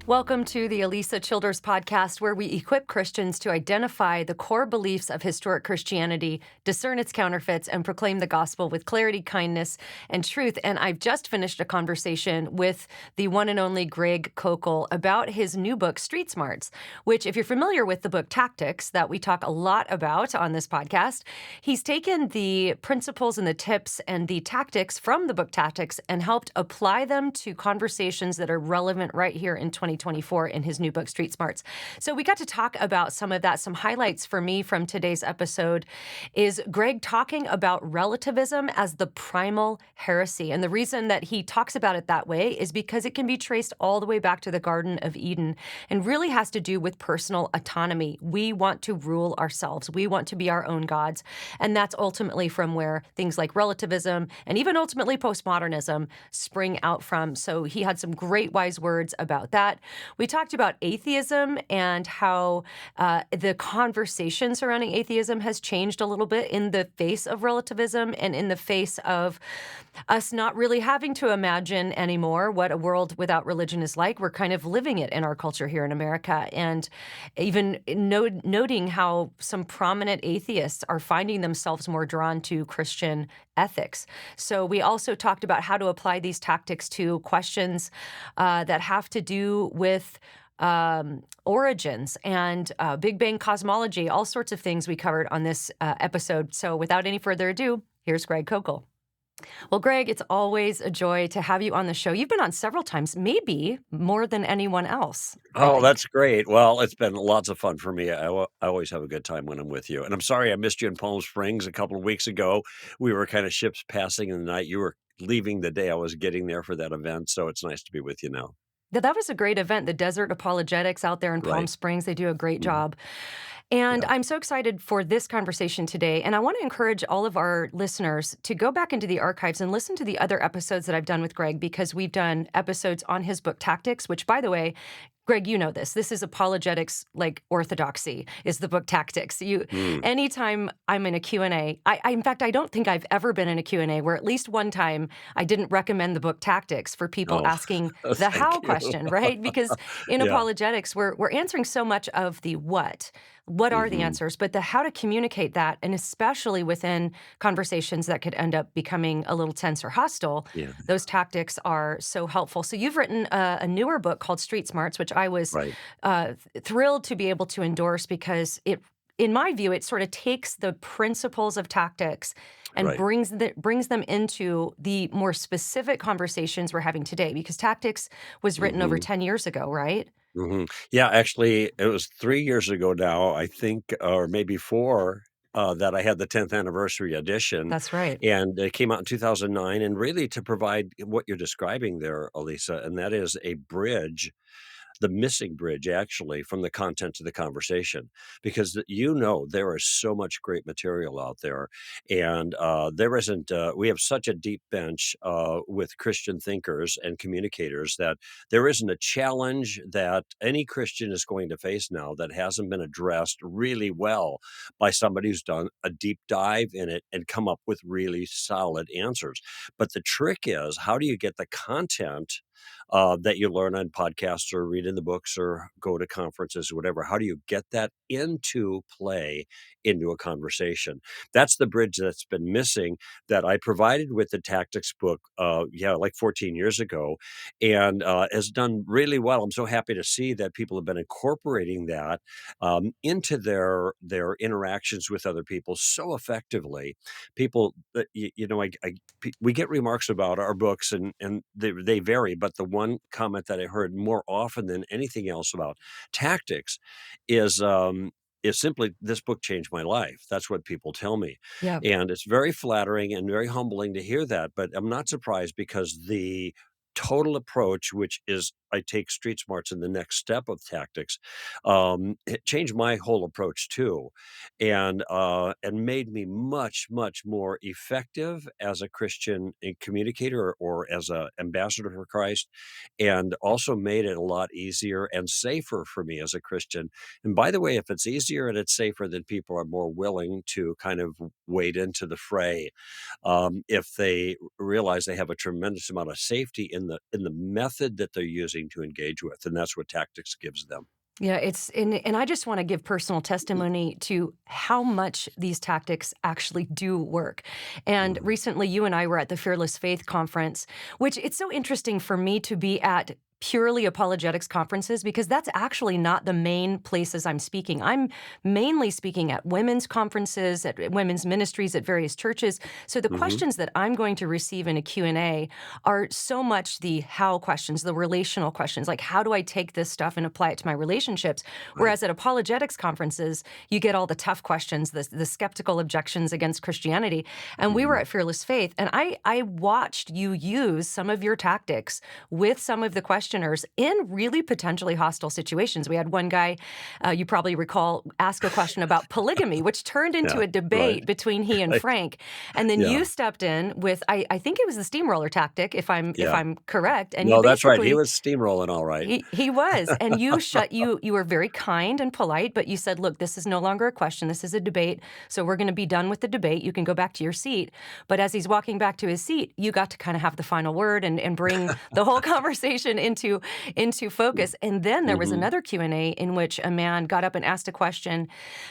Welcome to the Alisa Childers podcast, where we equip Christians to identify the core beliefs of historic Christianity, discern its counterfeits, and proclaim the gospel with clarity, kindness, and truth. And I've just finished a conversation with the one and only Greg Koukl about his new book, Street Smarts, which, if you're familiar with the book Tactics, that we talk a lot about on this podcast, he's taken the principles and the tips and the tactics from the book Tactics and helped apply them to conversations that are relevant right here in 2024 in his new book, Street Smarts. So we got to talk about some of that. Some highlights for me from today's episode is Greg talking about relativism as the primal heresy. And the reason that he talks about it that way is because it can be traced all the way back to the Garden of Eden and really has to do with personal autonomy. We want to rule ourselves. We want to be our own gods. And that's ultimately from where things like relativism and even ultimately postmodernism spring out from. So he had some great wise words about that. We talked about atheism and how the conversation surrounding atheism has changed a little bit in the face of relativism and in the face of us not really having to imagine anymore what a world without religion is like. We're kind of living it in our culture here in America. And even noting how some prominent atheists are finding themselves more drawn to Christian ethics. So we also talked about how to apply these tactics to questions that have to do with origins and Big Bang cosmology, all sorts of things we covered on this episode. So without any further ado, here's Greg Koukl. Well, Greg, it's always a joy to have you on the show. You've been on several times, maybe more than anyone else, I Oh, think. that's great. Well, it's been lots of fun for me. I always have a good time when I'm with you. And I'm sorry I missed you in Palm Springs a couple of weeks ago. We were kind of ships passing in the night. You were leaving the day I was getting there for that event. So it's nice to be with you now. That was a great event, the Desert Apologetics out there in Palm Right. Springs. They do a great Mhm. job. And Yeah. I'm so excited for this conversation today. And I want to encourage all of our listeners to go back into the archives and listen to the other episodes that I've done with Greg, because we've done episodes on his book Tactics, which, by the way, Greg, you know this. This is apologetics like orthodoxy is the book Tactics. Mm. Anytime I'm in a Q&A, in fact, I don't think I've ever been in a Q&A where at least one time I didn't recommend the book Tactics for people Oh, asking the thank how you. question, right? Because in Yeah. apologetics, we're answering so much of the what. What are the Hmm. answers? But the how to communicate that, and especially within conversations that could end up becoming a little tense or hostile, Yeah. those tactics are so helpful. So you've written a newer book called Street Smarts, which I was Right. thrilled to be able to endorse because in my view, it sort of takes the principles of tactics and Right. brings them into the more specific conversations we're having today. Because tactics was written over Hmm. 10 years ago, right? Yeah, actually, it was 3 years ago now, I think, or maybe 4, that I had the 10th anniversary edition, That's right. and it came out in 2009, and really to provide what you're describing there, Elisa, and that is a bridge, the missing bridge actually from the content to the conversation, because there is so much great material out there, and there isn't we have such a deep bench with Christian thinkers and communicators that there isn't a challenge that any Christian is going to face now that hasn't been addressed really well by somebody who's done a deep dive in it and come up with really solid answers. But the trick is, how do you get the content that you learn on podcasts or read in the books or go to conferences or whatever? How do you get that into play into a conversation? That's the bridge that's been missing that I provided with the tactics book, like 14 years ago, and has done really well. I'm so happy to see that people have been incorporating that into their interactions with other people so effectively. People, we get remarks about our books and they vary, but the one comment that I heard more often than anything else about tactics is is simply, "This book changed my life." That's what people tell me, Yeah. and it's very flattering and very humbling to hear that, but I'm not surprised because the total approach, which is I take street smarts in the next step of tactics, it changed my whole approach too, and made me much, much more effective as a Christian communicator or as a ambassador for Christ, and also made it a lot easier and safer for me as a Christian. And by the way, if it's easier and it's safer, then people are more willing to kind of wade into the fray if they realize they have a tremendous amount of safety in the method that they're using pausing to engage with, and that's what tactics gives them. Yeah, it's and I just want to give personal testimony to how much these tactics actually do work. And Mhm. recently you and I were at the Fearless Faith conference, which it's so interesting for me to be at purely apologetics conferences because that's actually not the main places I'm speaking. I'm mainly speaking at women's conferences, at women's ministries at various churches. So the Mhm. questions that I'm going to receive in a Q&A are so much the how questions, the relational questions, like how do I take this stuff and apply it to my relationships? Right. Whereas at apologetics conferences, you get all the tough questions, the skeptical objections against Christianity. And we were Mhm. at Fearless Faith, and I watched you use some of your tactics with some of the questioners in really potentially hostile situations. We had one guy, you probably recall, ask a question about polygamy, which turned into Yeah. a Right. debate between he and Right. Frank. And then Yeah. you stepped in with, I think it was the steamroller tactic, if Yeah. I'm correct, and you No, that's right. He basically was steamrolling all right. he was, and you were very kind and polite, but you said, "Look, this is no longer a question, this is a debate, so we're gonna be done with the debate, you can go back to your seat." But as he's walking back to his seat, you got to kinda have the final word and bring the whole conversation into focus, and then there was Mhm. another Q&A in which a man got up and asked a question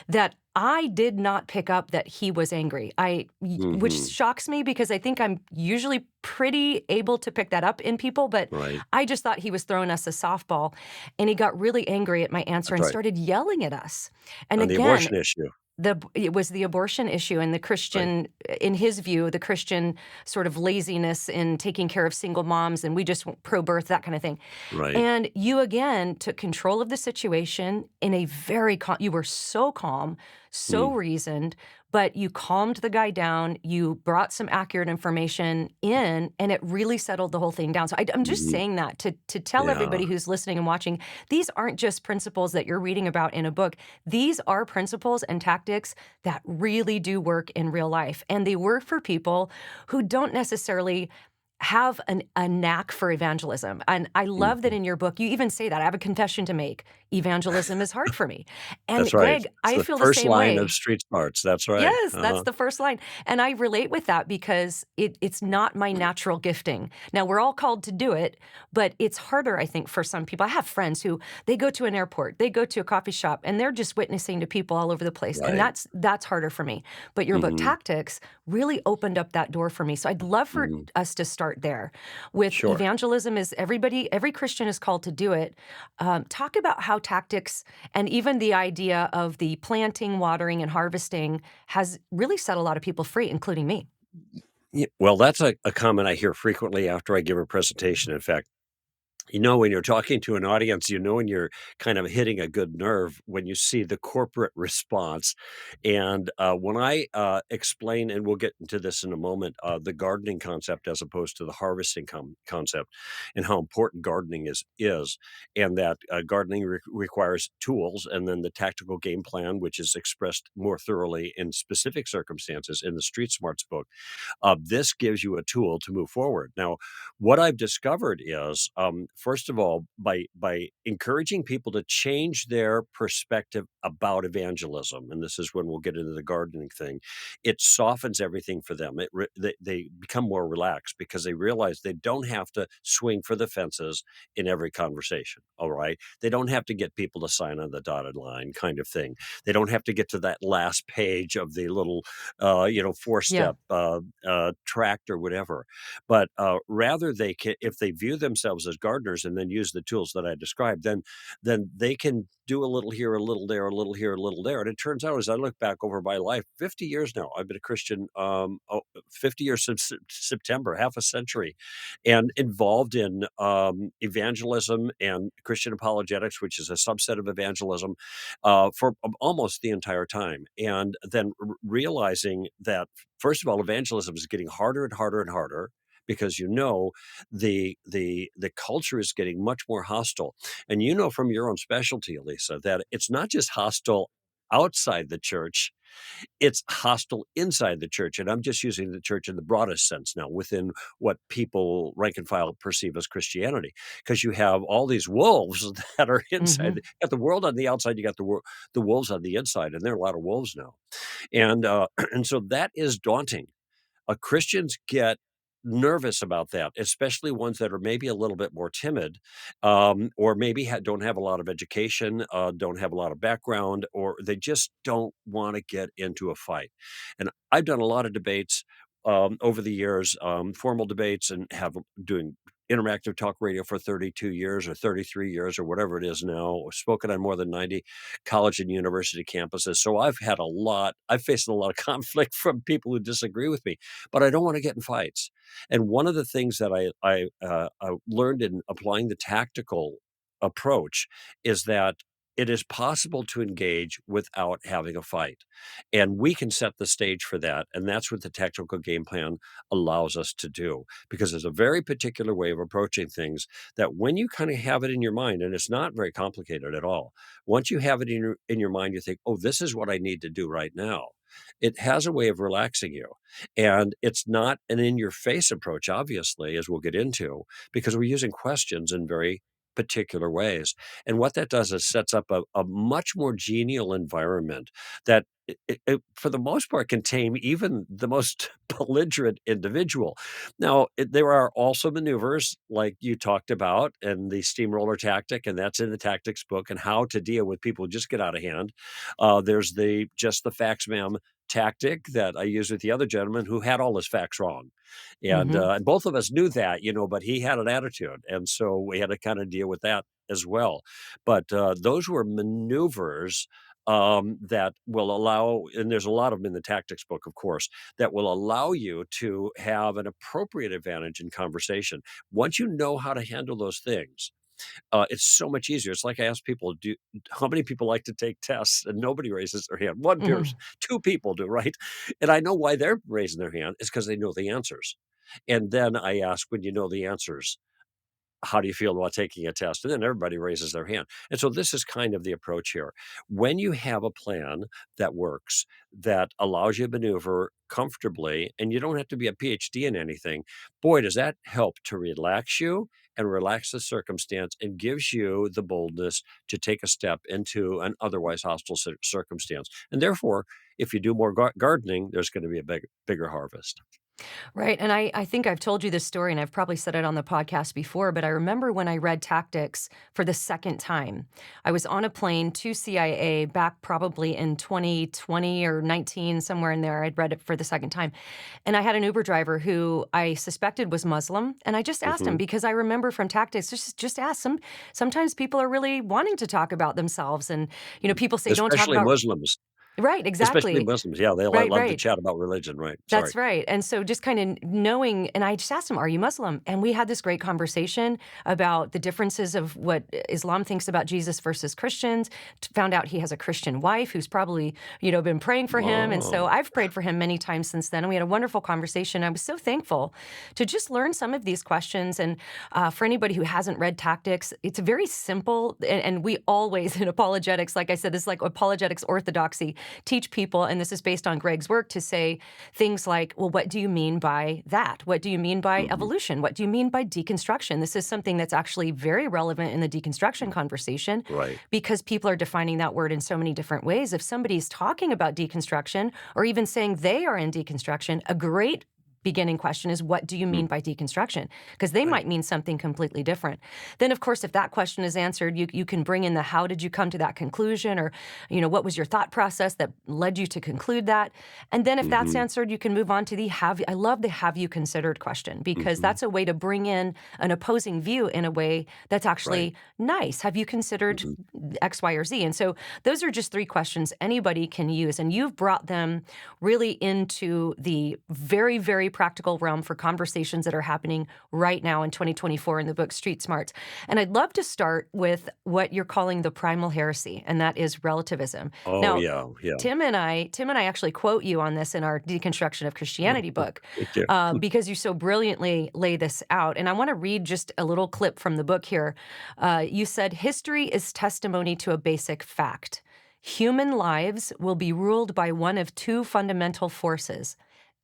that I did not pick up that he was angry. Which Mhm. shocks me because I think I'm usually pretty able to pick that up in people, but Right. I just thought he was throwing us a softball, and he got really angry at my answer That's and right. started yelling at us. And On the again, abortion issue. it was the abortion issue and the Right. Christian, in his view, the Christian sort of laziness in taking care of single moms, and we just pro-birth, that kind of thing. Right. And you again took control of the situation in a very you were so calm, so Mm. reasoned, but you calmed the guy down, you brought some accurate information in, and it really settled the whole thing down. So I'm just Mhm. saying that to tell Yeah. everybody who's listening and watching, these aren't just principles that you're reading about in a book. These are principles and tactics that really do work in real life, and they work for people who don't necessarily have a knack for evangelism. And I love that Mhm. in your book, you even say that. I have a confession to make. Evangelism is hard for me. And That's right. Greg, It's I the feel the first same line of way. Street Smarts. That's right. Yes, that's Uh-huh. the first line. And I relate with that because it's not my natural gifting. Now, we're all called to do it, but it's harder, I think, for some people. I have friends who they go to an airport, they go to a coffee shop, and they're just witnessing to people all over the place. And Right. that's harder for me. But your book Mhm. Tactics really opened up that door for me. So I'd love for Mhm. us to start there with Sure. evangelism is every Christian is called to do it. Talk about how tactics and even the idea of the planting, watering, and harvesting has really set a lot of people free, including me. Well, that's a comment I hear frequently after I give a presentation. In fact, when you're talking to an audience, when you're kind of hitting a good nerve when you see the corporate response. And when I explain, and we'll get into this in a moment, the gardening concept as opposed to the harvesting concept, and how important gardening is, and that gardening requires tools, and then the tactical game plan, which is expressed more thoroughly in specific circumstances in the Street Smarts book. This gives you a tool to move forward. Now, what I've discovered is, first of all, by encouraging people to change their perspective about evangelism, and this is when we'll get into the gardening thing, it softens everything for them. They become more relaxed because they realize they don't have to swing for the fences in every conversation. All right, they don't have to get people to sign on the dotted line, kind of thing. They don't have to get to that last page of the little, four Yeah. step tract or whatever. But rather, they can, if they view themselves as gardeners and then use the tools that I described, then they can do a little here, a little there, a little here, a little there. And it turns out, as I look back over my life, 50 years now, I've been a Christian, 50 years since September, half a century, and involved in evangelism and Christian apologetics, which is a subset of evangelism, for almost the entire time. And then realizing that, first of all, evangelism is getting harder and harder and harder because the culture is getting much more hostile. And from your own specialty, Alisa, that it's not just hostile outside the church, it's hostile inside the church. And I'm just using the church in the broadest sense now, within what people rank and file perceive as Christianity. Because you have all these wolves that are inside. Mhm. You got the world on the outside, you got the wolves on the inside, and there are a lot of wolves now. And and so that is daunting. Christians get nervous about that, especially ones that are maybe a little bit more timid, or maybe don't have a lot of education, don't have a lot of background, or they just don't want to get into a fight. And I've done a lot of debates over the years, formal debates, and have doing interactive talk radio for 32 years or 33 years or whatever it is now, spoken on more than 90 college and university campuses. So I've faced a lot of conflict from people who disagree with me, but I don't want to get in fights. And one of the things that I learned in applying the tactical approach is that it is possible to engage without having a fight. And we can set the stage for that. And that's what the tactical game plan allows us to do, because there's a very particular way of approaching things that when you kind of have it in your mind, and it's not very complicated at all, once you have it in your mind, you think, oh, this is what I need to do right now. It has a way of relaxing you. And it's not an in your face approach, obviously, as we'll get into, because we're using questions in very particular ways. And what that does is sets up a much more genial environment that for the most part, can tame even the most belligerent individual. Now, there are also maneuvers like you talked about and the steamroller tactic, and that's in the tactics book, and how to deal with people who just get out of hand. There's the just the facts, ma'am tactic that I used with the other gentleman who had all his facts wrong. Hmm. And both of us knew that, but he had an attitude. And so we had to kind of deal with that as well. But those were maneuvers that will allow, and there's a lot of them in the tactics book, of course, that will allow you to have an appropriate advantage in conversation. Once you know how to handle those things, it's so much easier. It's like I ask people, how many people like to take tests? And nobody raises their hand. One person, Hmm. two people do, right? And I know why they're raising their hand is because they know the answers. And then I ask, when you know the answers, how do you feel about taking a test? And then everybody raises their hand. And so this is kind of the approach here. When you have a plan that works, that allows you to maneuver comfortably, and you don't have to be a PhD in anything, boy, does that help to relax you and relax the circumstance, and gives you the boldness to take a step into an otherwise hostile circumstance. And therefore, if you do more gardening, there's going to be a bigger harvest. Right. And I think I've told you this story, and I've probably said it on the podcast before, but I remember when I read Tactics for the second time. I was on a plane to CIA back probably in 2020 or 19, somewhere in there. I'd read it for the second time. And I had an Uber driver who I suspected was Muslim. And I just asked him Hmm. because I remember from Tactics, just ask them. Sometimes people are really wanting to talk about themselves. And, people say, don't talk Especially about. Muslims. Right, Especially exactly. Muslims, yeah, they Right, love to right. chat about religion, right, sorry. That's right. And so just kind of knowing, and I just asked him, "Are you Muslim?" And we had this great conversation about the differences of what Islam thinks about Jesus versus Christians. Found out he has a Christian wife who's probably, been praying for him. And so Oh, I've prayed for him many times since then. And we had a wonderful conversation. I was so thankful to just learn some of these questions. And for anybody who hasn't read Tactics, it's very simple. And we always, in apologetics, like I said, this is like apologetics orthodoxy, teach people, and this is based on Greg's work, to say things like, well, what do you mean by that? What do you mean by mhm, evolution? What do you mean by deconstruction? This is something that's actually very relevant in the deconstruction conversation right, because people are defining that word in so many different ways. If somebody's talking about deconstruction or even saying they are in deconstruction, a great beginning question is, what do you mm, mean by deconstruction? Because they right, might mean something completely different. Then, of course, if that question is answered, you can bring in the how did you come to that conclusion, or what was your thought process that led you to conclude that? And then if that's mhm, answered, you can move on to the have. I love the have you considered question because mhm, that's a way to bring in an opposing view in a way that's right, actually nice. Have you considered mhm, X, Y, or Z? And so those are just three questions anybody can use. And you've brought them really into the very, very practical realm for conversations that are happening right now in 2024 in the book Street Smarts. And I'd love to start with what you're calling the primal heresy, and that is relativism. oh, Now, yeah, yeah, Tim and I actually quote you on this in our Deconstruction of Christianity book, thank you, because you so brilliantly lay this out. And I want to read just a little clip from the book here. You said, history is testimony to a basic fact. Human lives will be ruled by one of two fundamental forces,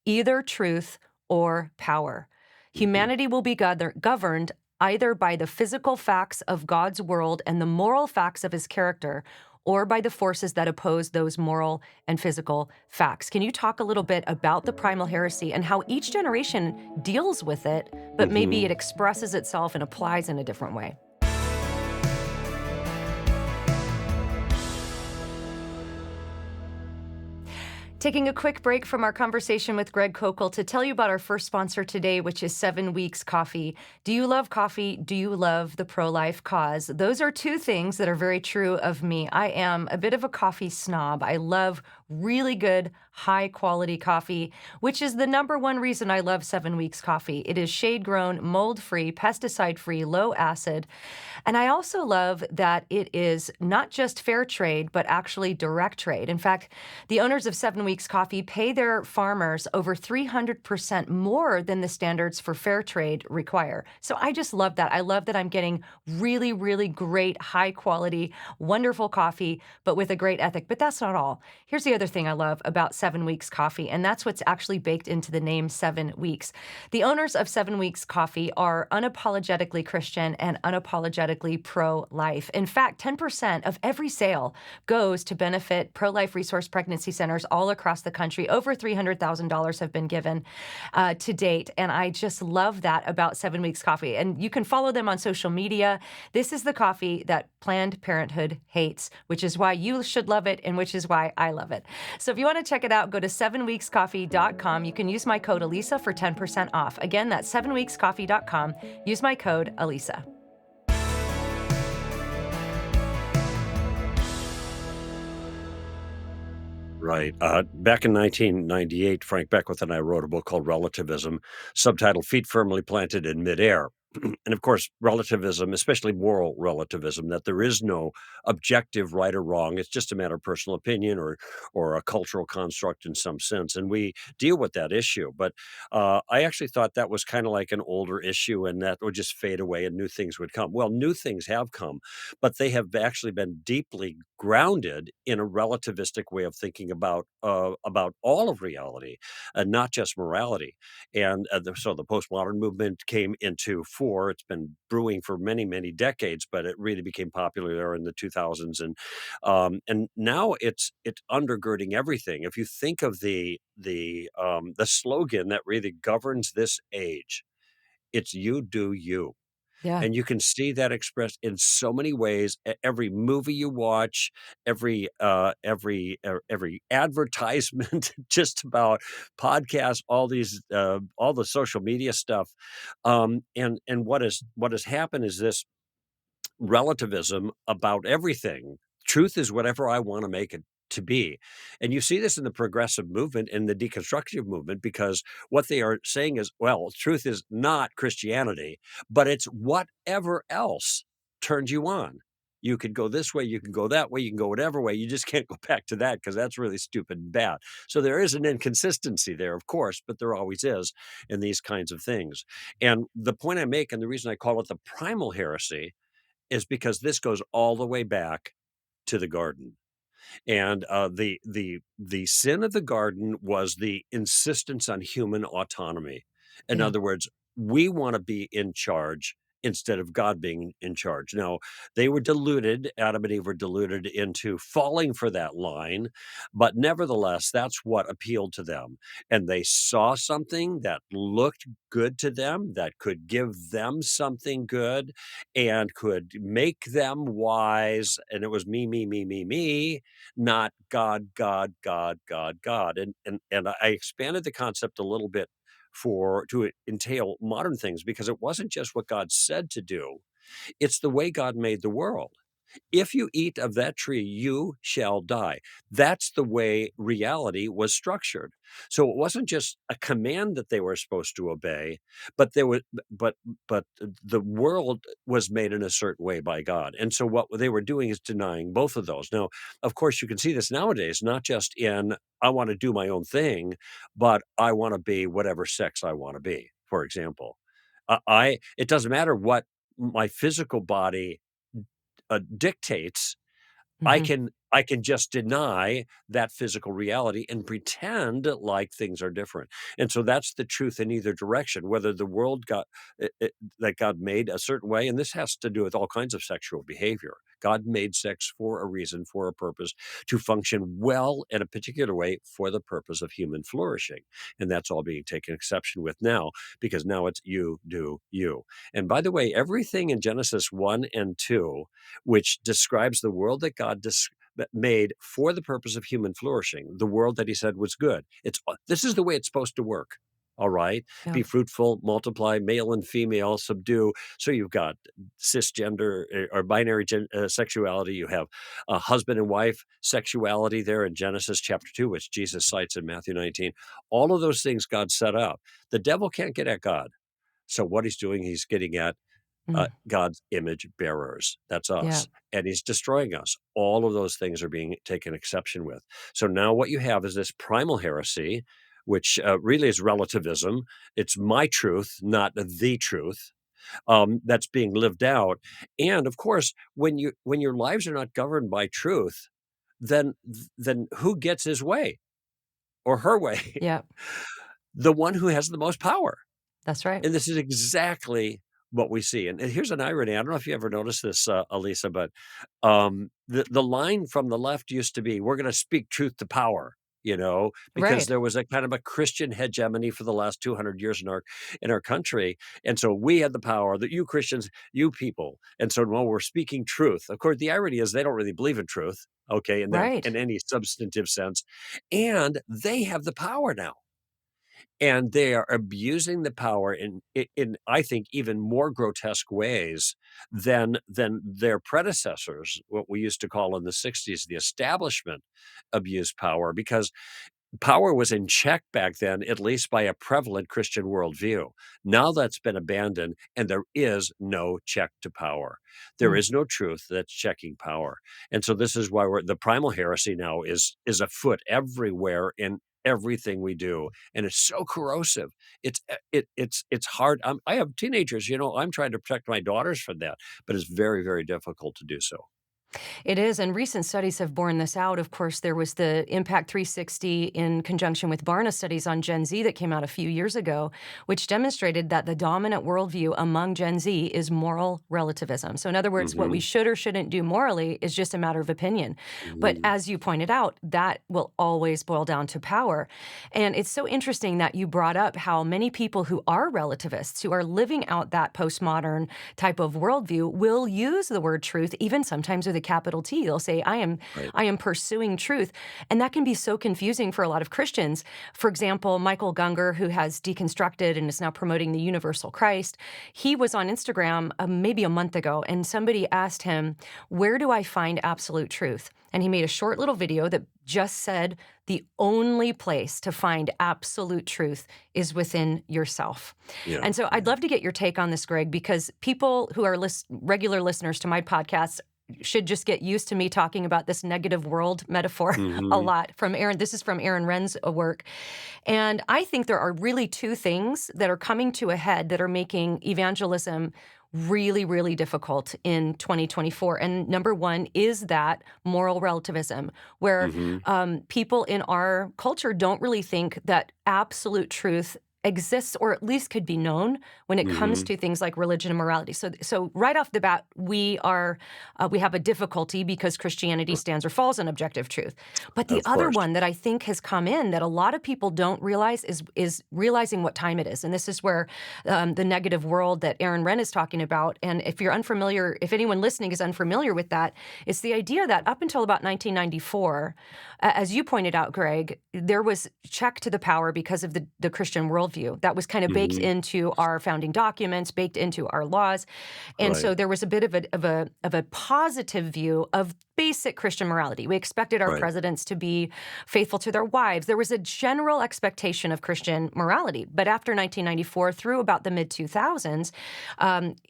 either truth or power. mhm, Humanity will be governed either by the physical facts of God's world and the moral facts of his character, or by the forces that oppose those moral and physical facts. Can you talk a little bit about the primal heresy and how each generation deals with it, but maybe Mhm. it expresses itself and applies in a different way? Taking a quick break from our conversation with Greg Koukl to tell you about our first sponsor today, which is 7 Weeks Coffee. Do you love coffee? Do you love the pro-life cause? Those are two things that are very true of me. I am a bit of a coffee snob. I love really good, high quality coffee, which is the number one reason I love 7 Weeks Coffee. It is shade grown, mold free, pesticide free, low acid. And I also love that it is not just fair trade, but actually direct trade. In fact, the owners of 7 Weeks Coffee pay their farmers over 300% more than the standards for fair trade require. So I just love that. I love that I'm getting really, really great, high quality, wonderful coffee, but with a great ethic. But that's not all. Here's the other thing I love about 7 Weeks Coffee, and that's what's actually baked into the name 7 Weeks. The owners of 7 Weeks Coffee are unapologetically Christian and unapologetically pro-life. In fact, 10% of every sale goes to benefit pro-life resource pregnancy centers all across the country. Over $300,000 have been given to date, and I just love that about 7 Weeks Coffee. And you can follow them on social media. This is the coffee that Planned Parenthood hates, which is why you should love it and which is why I love it. So if you want to check it out, go to 7weekscoffee.com. You can use my code Alisa for 10% off. Again, that's 7weekscoffee.com. Use my code Alisa. Right. Back in 1998, Frank Beckwith and I wrote a book called Relativism, subtitled Feet Firmly Planted in Midair. And of course, relativism, especially moral relativism, that there is no objective right or wrong. It's just a matter of personal opinion or a cultural construct in some sense. And we deal with that issue. But I actually thought that was kind of like an older issue and that would just fade away and new things would come. Well, new things have come, but they have actually been deeply grounded in a relativistic way of thinking about all of reality, and not just morality. And so the postmodern movement came into fore. It's been brewing for many, many decades, but it really became popular there in the 2000s, and now it's undergirding everything. If you think of the slogan that really governs this age, it's "You do you." Yeah. And you can see that expressed in so many ways. Every movie you watch, every advertisement, just about podcasts, all the social media stuff. And what has happened is this relativism about everything. Truth is whatever I want to make it to be. And you see this in the progressive movement and the deconstructive movement because what they are saying is, well, truth is not Christianity, but it's whatever else turns you on. You could go this way, you can go that way, you can go whatever way. You just can't go back to that because that's really stupid and bad. So there is an inconsistency there, of course, but there always is in these kinds of things. And the point I make, and the reason I call it the primal heresy, is because this goes all the way back to the garden. And the sin of the garden was the insistence on human autonomy. In Yeah. other words, we want to be in charge instead of God being in charge. Now, they were deluded, Adam and Eve were deluded into falling for that line, but nevertheless, that's what appealed to them. And they saw something that looked good to them, that could give them something good and could make them wise. And it was me, me, me, me, me, not God, God, God, God, God. And I expanded the concept a little bit for to entail modern things because it wasn't just what God said to do, it's the way God made the world. If you eat of that tree, you shall die. That's the way reality was structured. So it wasn't just a command that they were supposed to obey, but there was but the world was made in a certain way by God. And so what they were doing is denying both of those. Now, of course, you can see this nowadays, not just in I want to do my own thing, but I want to be whatever sex I want to be, for example. I it doesn't matter what my physical body dictates, I Mhm. can I can just deny that physical reality and pretend like things are different. And so that's the truth in either direction, whether the world that God made a certain way, and this has to do with all kinds of sexual behavior. God made sex for a reason, for a purpose, to function well in a particular way for the purpose of human flourishing. And that's all being taken exception with now, because now it's you do you. And by the way, everything in Genesis 1 and 2, which describes the world that God that made for the purpose of human flourishing, the world that he said was good. This is the way it's supposed to work. All right. Yeah. Be fruitful, multiply, male and female, subdue. So you've got cisgender or binary sexuality. You have husband and wife sexuality there in Genesis chapter 2, which Jesus cites in Matthew 19. All of those things God set up. The devil can't get at God. So what he's doing, he's getting at Mm. God's image bearers. That's Yeah. us. And he's destroying us. All of those things are being taken exception with. So now what you have is this primal heresy, which really is relativism. It's my truth, not the truth. That's being lived out. And of course, when your lives are not governed by truth, then who gets his way or her way? Yeah. The one who has the most power. That's right. And this is exactly what we see. And here's an irony. I don't know if you ever noticed this, Alisa, but the line from the left used to be, "We're going to speak truth to power." Because Right. there was a kind of a Christian hegemony for the last 200 years in our country, and so we had the power. That you Christians, you people, and so well, we're speaking truth. Of course, the irony is they don't really believe in truth, okay, Right. in any substantive sense, and they have the power now. And they are abusing the power in I think, even more grotesque ways than their predecessors, what we used to call in the '60s, the establishment abused power, because power was in check back then, at least by a prevalent Christian worldview. Now that's been abandoned, and there is no check to power. There Mm. is no truth that's checking power. And so this is why the primal heresy now is afoot everywhere in everything we do, and it's so corrosive. It's hard. I have teenagers. I'm trying to protect my daughters from that, but it's very, very difficult to do so. It is, and recent studies have borne this out. Of course, there was the Impact 360 in conjunction with Barna studies on Gen Z that came out a few years ago, which demonstrated that the dominant worldview among Gen Z is moral relativism. So, in other words, what we Hmm. should or shouldn't do morally is just a matter of opinion. But Hmm. as you pointed out, that will always boil down to power. And it's so interesting that you brought up how many people who are relativists, who are living out that postmodern type of worldview, will use the word truth, even sometimes with a capital T. They'll say, Right. I am pursuing truth. And that can be so confusing for a lot of Christians. For example, Michael Gungor, who has deconstructed and is now promoting the universal Christ, he was on Instagram maybe a month ago, and somebody asked him, "Where do I find absolute truth?" And he made a short little video that just said, the only place to find absolute truth is within yourself. Yeah. And so I'd Yeah. love to get your take on this, Greg, because people who are regular listeners to my podcast should just get used to me talking about this negative world metaphor a Hmm. lot from Aaron. This is from Aaron Wren's work. And I think there are really two things that are coming to a head that are making evangelism really, really difficult in 2024. And number one is that moral relativism, where Hmm. people in our culture don't really think that absolute truth exists or at least could be known when it comes Hmm. to things like religion and morality. So right off the bat, we have a difficulty because Christianity stands or falls on objective truth. But the Of other course. one that I think has come in that a lot of people don't realize is realizing what time it is. And this is where the negative world that Aaron Wren is talking about. And if you're unfamiliar, if anyone listening is unfamiliar with that, it's the idea that up until about 1994, as you pointed out, Greg, there was check to the power because of the Christian worldview that was kind of baked Hmm. into our founding documents, baked into our laws. And Right. so there was a bit of a positive view of basic Christian morality. We expected our Right. presidents to be faithful to their wives. There was a general expectation of Christian morality. But after 1994, through about the mid 2000s,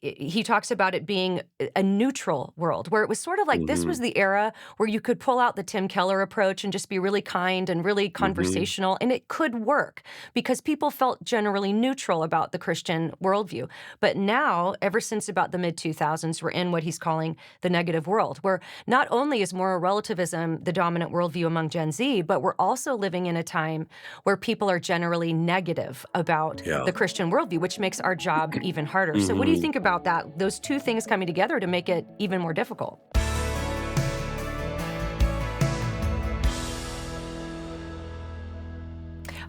he talks about it being a neutral world, where it was sort of like this was Hmm. the era where you could pull out the Tim Keller approach and just be really kind and really Hmm. conversational, and it could work because people felt generally neutral about the Christian worldview. But now, ever since about the mid 2000s, we're in what he's calling the negative world, where not only is moral relativism the dominant worldview among Gen Z, but we're also living in a time where people are generally negative about Yeah. the Christian worldview, which makes our job even harder. So, what do you Mhm. think about that? Those two things coming together to make it even more difficult?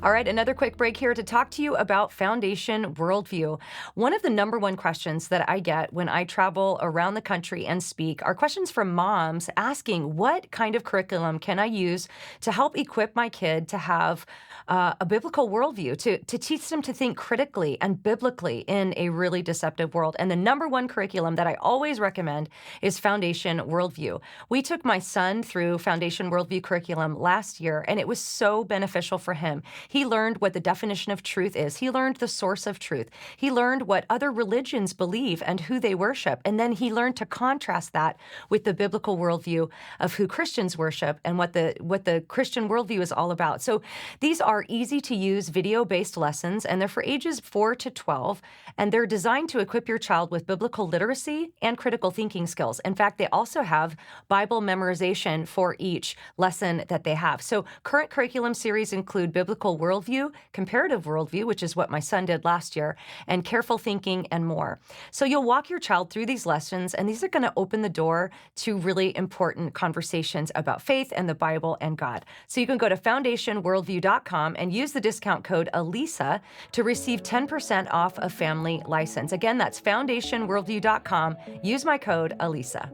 All right, another quick break here to talk to you about Foundation Worldview. One of the number one questions that I get when I travel around the country and speak are questions from moms asking, what kind of curriculum can I use to help equip my kid to have a biblical worldview, to teach them to think critically and biblically in a really deceptive world? And the number one curriculum that I always recommend is Foundation Worldview. We took my son through Foundation Worldview curriculum last year, and it was so beneficial for him. He learned what the definition of truth is. He learned the source of truth. He learned what other religions believe and who they worship. And then he learned to contrast that with the biblical worldview of who Christians worship and what the Christian worldview is all about. So these are easy to use video-based lessons, and they're for ages 4 to 12, and they're designed to equip your child with biblical literacy and critical thinking skills. In fact, they also have Bible memorization for each lesson that they have. So current curriculum series include biblical worldview, comparative worldview, which is what my son did last year, and careful thinking and more. So you'll walk your child through these lessons, and these are going to open the door to really important conversations about faith and the Bible and God. So you can go to foundationworldview.com and use the discount code Alisa to receive 10% off a family license. Again, that's foundationworldview.com. Use my code Alisa.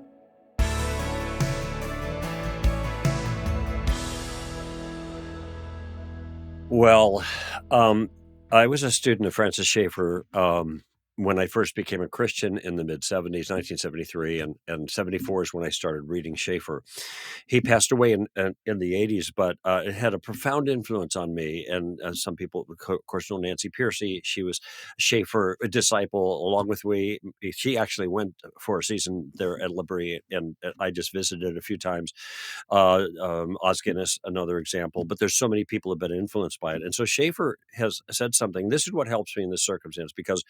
Well, um, I was a student of Francis Schaeffer, when I first became a Christian in the mid-70s, 1973, and 74 is when I started reading Schaeffer. He passed away in the '80s, but, it had a profound influence on me, and, some people, of course, know Nancy Pearcey. She was a Schaeffer disciple along with we. She actually went for a season there at Liberty, and, I just visited a few times. Os Guinness, another example, but there's so many people have been influenced by it. And so Schaefer has said something. This is what helps me in this circumstance, because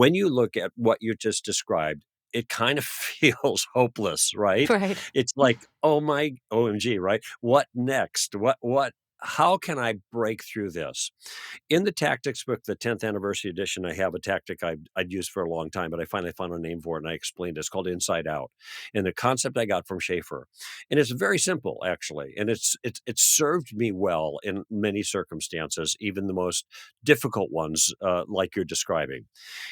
when you look at what you just described, it kind of feels hopeless, right? Right. It's like, oh my OMG, right? What next? How can I break through this? In the tactics book, the 10th anniversary edition, I have a tactic I'd used for a long time, but I finally found a name for it, and I explained it. It's called Inside Out, and the concept I got from Schaefer, and it's very simple actually, and it's served me well in many circumstances, even the most difficult ones, like you're describing.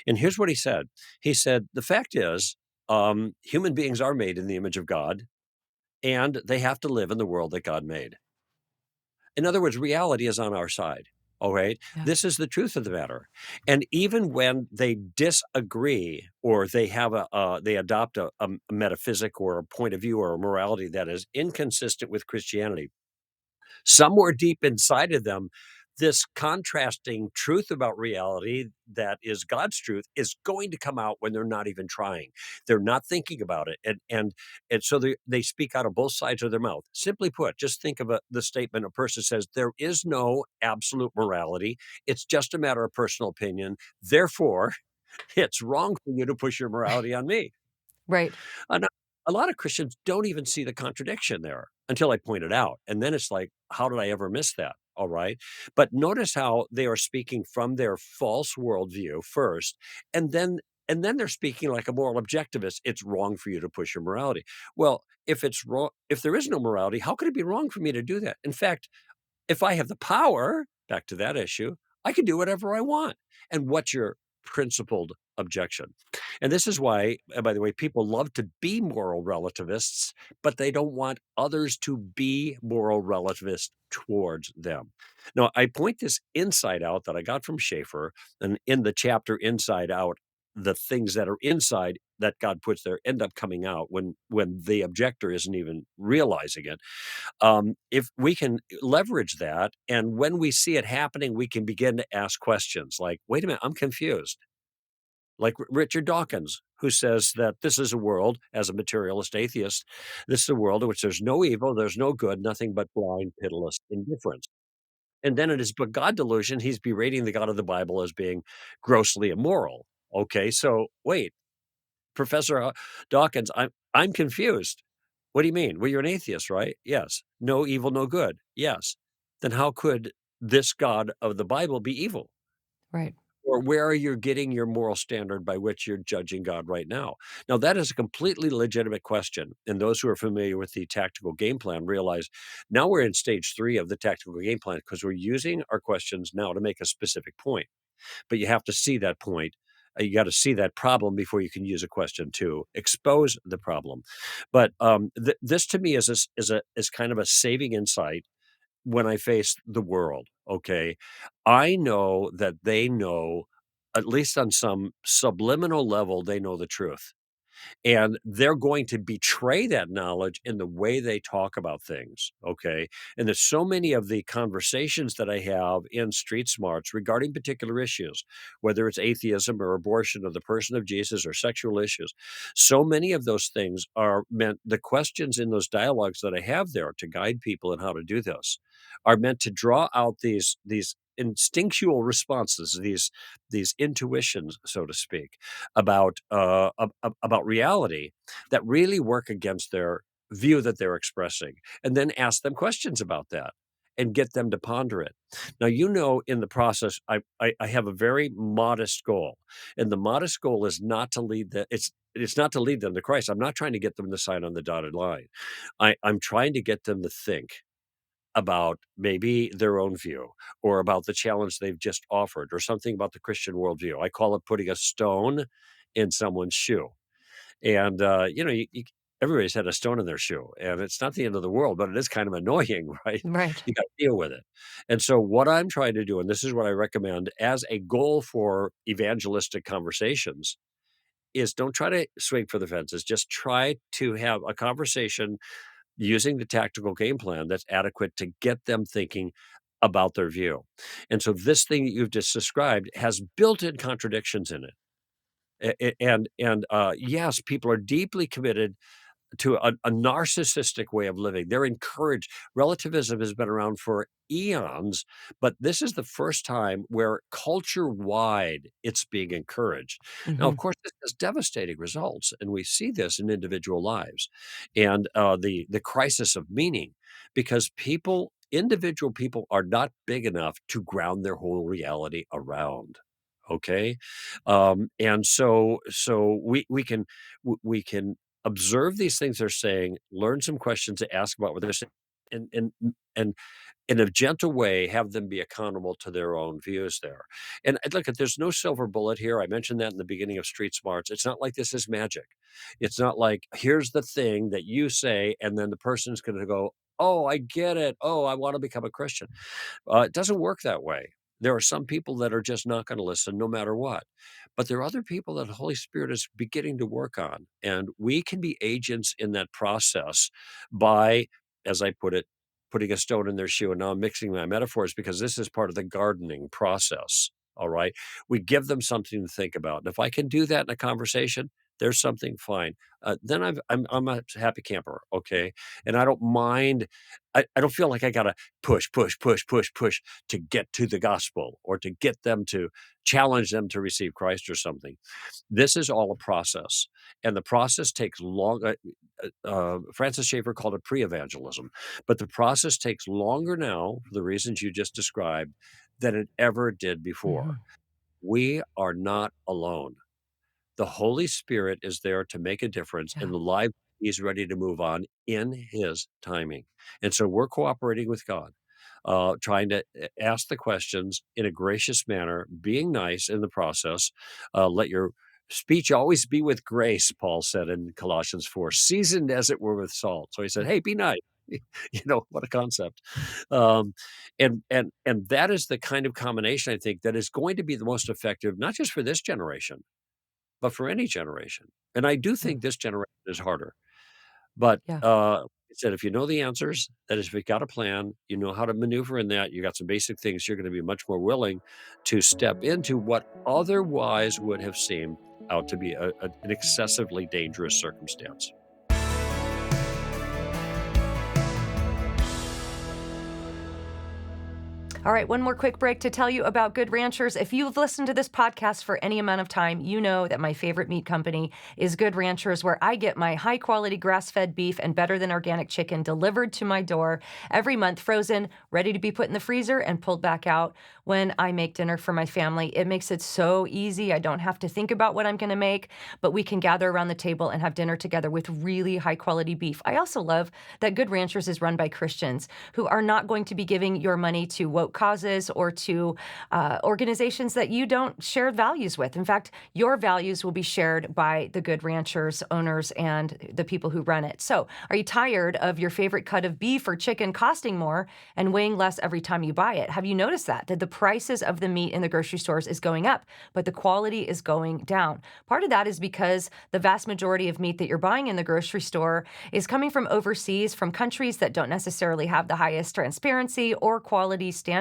And here's what he said. He said, "The fact is, human beings are made in the image of God, and they have to live in the world that God made." In other words, reality is on our side. All right. Yeah. This is the truth of the matter. And even when they disagree or they adopt a metaphysic or a point of view or a morality that is inconsistent with Christianity, somewhere deep inside of them, this contrasting truth about reality that is God's truth is going to come out when they're not even trying. They're not thinking about it. And so they speak out of both sides of their mouth. Simply put, just think of the statement a person says, there is no absolute morality. It's just a matter of personal opinion. Therefore, it's wrong for you to push your morality on me. Right. And a lot of Christians don't even see the contradiction there until I point it out. And then it's like, how did I ever miss that? All right. But notice how they are speaking from their false worldview first, and then they're speaking like a moral objectivist. It's wrong for you to push your morality. Well, if it's wrong, if there is no morality, how could it be wrong for me to do that? In fact, if I have the power, back to that issue, I can do whatever I want. And what's your principled objection? And this is why, by the way, people love to be moral relativists, but they don't want others to be moral relativists towards them. Now, I point this inside out that I got from Schaeffer, and in the chapter Inside Out, the things that are inside that God puts there end up coming out when the objector isn't even realizing it. If we can leverage that, and when we see it happening, we can begin to ask questions like, wait a minute, I'm confused. Like Richard Dawkins, who says that this is a world, as a materialist atheist, this is a world in which there's no evil, there's no good, nothing but blind, pitiless indifference. And then in his book, God Delusion, he's berating the God of the Bible as being grossly immoral. Okay, so wait, Professor Dawkins, I'm confused. What do you mean? Well, you're an atheist, right? Yes. No evil, no good. Yes. Then how could this God of the Bible be evil? Right. Or where are you getting your moral standard by which you're judging God right now? Now, that is a completely legitimate question. And those who are familiar with the tactical game plan realize now we're in stage three of the tactical game plan because we're using our questions now to make a specific point. But you have to see that point. You got to see that problem before you can use a question to expose the problem. But this to me is kind of a saving insight when I face the world, okay? I know that they know, at least on some subliminal level, they know the truth. And they're going to betray that knowledge in the way they talk about things, okay? And there's so many of the conversations that I have in Street Smarts regarding particular issues, whether it's atheism or abortion or the person of Jesus or sexual issues. So many of those things are meant, the questions in those dialogues that I have there to guide people in how to do this are meant to draw out these instinctual responses, these intuitions, so to speak, about reality that really work against their view that they're expressing, and then ask them questions about that and get them to ponder it. Now, in the process, I have a very modest goal, and the modest goal is not to lead the it's not to lead them to Christ. I'm not trying to get them to sign on the dotted line. I'm trying to get them to think about maybe their own view or about the challenge they've just offered or something about the Christian worldview. I call it putting a stone in someone's shoe. And, everybody's had a stone in their shoe, and it's not the end of the world, but it is kind of annoying, right? Right. You gotta deal with it. And so what I'm trying to do, and this is what I recommend as a goal for evangelistic conversations, is don't try to swing for the fences. Just try to have a conversation using the tactical game plan that's adequate to get them thinking about their view. And so this thing that you've just described has built-in contradictions in it. Yes, people are deeply committed to a narcissistic way of living. They're encouraged. Relativism has been around for eons, but this is the first time where culture wide it's being encouraged. Now, of Hmm. course, this has devastating results, and we see this in individual lives, and the crisis of meaning, because individual people are not big enough to ground their whole reality around. Okay, and so we can observe these things they're saying, learn some questions to ask about what they're saying, and in a gentle way, have them be accountable to their own views there. And look, there's no silver bullet here. I mentioned that in the beginning of Street Smarts. It's not like this is magic. It's not like, here's the thing that you say, and then the person's going to go, oh, I get it. Oh, I want to become a Christian. It doesn't work that way. There are some people that are just not going to listen no matter what. But there are other people that the Holy Spirit is beginning to work on. And we can be agents in that process by, as I put it, putting a stone in their shoe. And now I'm mixing my metaphors because this is part of the gardening process. All right. We give them something to think about. And if I can do that in a conversation, there's something fine. Then I'm a happy camper. Okay. And I don't mind. I don't feel like I got to push to get to the gospel or to get them to challenge them to receive Christ or something. This is all a process, and the process takes long. Francis Schaeffer called it pre-evangelism, but the process takes longer now for the reasons you just described than it ever did before. Hmm. We are not alone. The Holy Spirit is there to make a difference in Yeah. the life he's ready to move on in his timing. And so we're cooperating with God, trying to ask the questions in a gracious manner, being nice in the process. Let your speech always be with grace, Paul said in Colossians 4, seasoned as it were with salt. So he said, Yeah. hey, be nice. What a concept. Um, and that is the kind of combination I think that is going to be the most effective, not just for this generation, but for any generation. And I do Yeah. think this generation is harder. But, Yeah. he said, if you know the answers, that is, if you got a plan, you know how to maneuver in that, you got some basic things, you're gonna be much more willing to step into what otherwise would have seemed out to be an excessively dangerous circumstance. All right, one more quick break to tell you about Good Ranchers. If you've listened to this podcast for any amount of time, you know that my favorite meat company is Good Ranchers, where I get my high-quality grass-fed beef and better than organic chicken delivered to my door every month, frozen, ready to be put in the freezer and pulled back out when I make dinner for my family. It makes it so easy. I don't have to think about what I'm going to make, but we can gather around the table and have dinner together with really high-quality beef. I also love that Good Ranchers is run by Christians who are not going to be giving your money to woke causes or to organizations that you don't share values with. In fact, your values will be shared by the Good Ranchers owners and the people who run it. So are you tired of your favorite cut of beef or chicken costing more and weighing less every time you buy it? Have you noticed that the prices of the meat in the grocery stores is going up, but the quality is going down? Part of that is because the vast majority of meat that you're buying in the grocery store is coming from overseas, from countries that don't necessarily have the highest transparency or quality standards.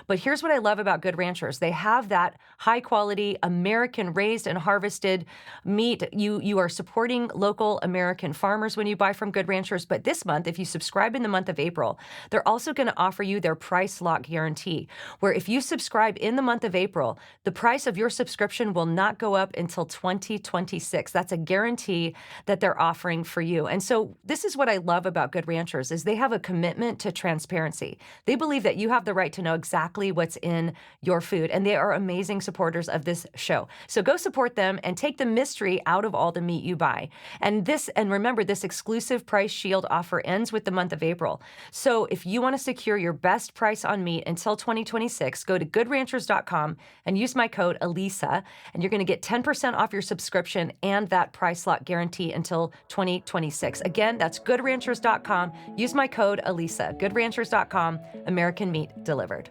But here's what I love about Good Ranchers. They have that high quality American raised and harvested meat. You are supporting local American farmers when you buy from Good Ranchers. But this month, if you subscribe in the month of April, they're also going to offer you their price lock guarantee, where if you subscribe in the month of April, the price of your subscription will not go up until 2026. That's a guarantee that they're offering for you. And so this is what I love about Good Ranchers is they have a commitment to transparency. They believe that you have the right to know exactly what's in your food, and they are amazing supporters of this show. So go support them and take the mystery out of all the meat you buy. And remember, this exclusive price shield offer ends with the month of April. So if you want to secure your best price on meat until 2026, go to goodranchers.com and use my code Alisa, and you're going to get 10% off your subscription and that price lock guarantee until 2026. Again, that's goodranchers.com. Use my code Alisa. Goodranchers.com. American meat delivered.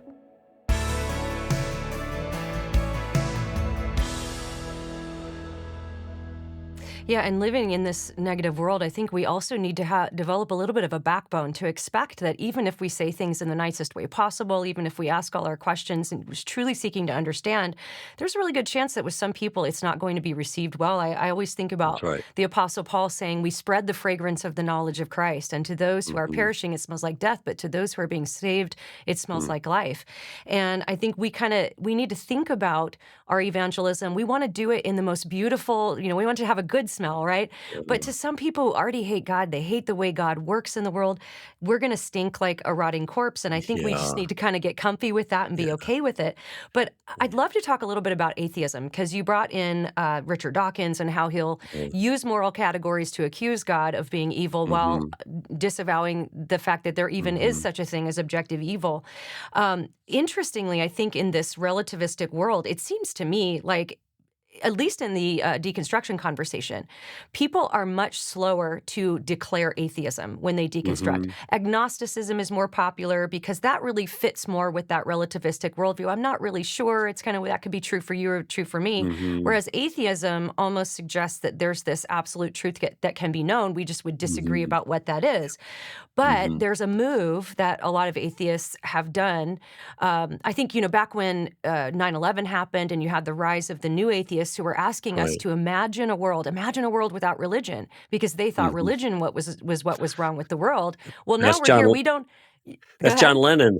Yeah, and living in this negative world, I think we also need to develop a little bit of a backbone to expect that even if we say things in the nicest way possible, even if we ask all our questions and was truly seeking to understand, there's a really good chance that with some people it's not going to be received well. I always think That's about right. the Apostle Paul saying, we spread the fragrance of the knowledge of Christ, and to those who are Mhm. perishing, it smells like death, but to those who are being saved, it smells Mm. like life. And I think we need to think about our evangelism. We want to do it in the most beautiful, we want to have a good smell, right? But to some people who already hate God, they hate the way God works in the world, we're going to stink like a rotting corpse. And I think we just Yeah. need to kind of get comfy with that and be Yeah. okay with it. But I'd love to talk a little bit about atheism, because you brought in Richard Dawkins and how he'll Mm. use moral categories to accuse God of being evil while Mhm. disavowing the fact that there even is Mhm. such a thing as objective evil. Interestingly, I think in this relativistic world, it seems to me like, at least in the deconstruction conversation, people are much slower to declare atheism when they deconstruct. Mhm. Agnosticism is more popular because that really fits more with that relativistic worldview. I'm not really sure. It's kind of, that could be true for you or true for me. Mhm. Whereas atheism almost suggests that there's this absolute truth that can be known. We just would disagree Mhm. about what that is. But Mhm. there's a move that a lot of atheists have done. I think, back when 9/11 happened and you had the rise of the new atheists who were asking us Right. to imagine a world without religion, because they thought Mhm. religion was what was wrong with the world. Well, now That's we're John here. L We don't. Go that's ahead. John Lennon.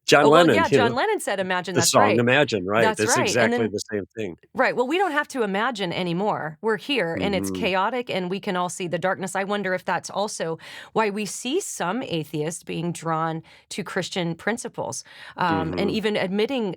John Oh, well, Lennon, yeah, John Lennon said imagine. the That's song right. Imagine, right? That's That's right. And exactly then the same thing. right. Well, we don't have to imagine anymore. We're here and it's Mhm. chaotic and we can all see the darkness. I wonder if that's also why we see some atheists being drawn to Christian principles, and Mhm. even admitting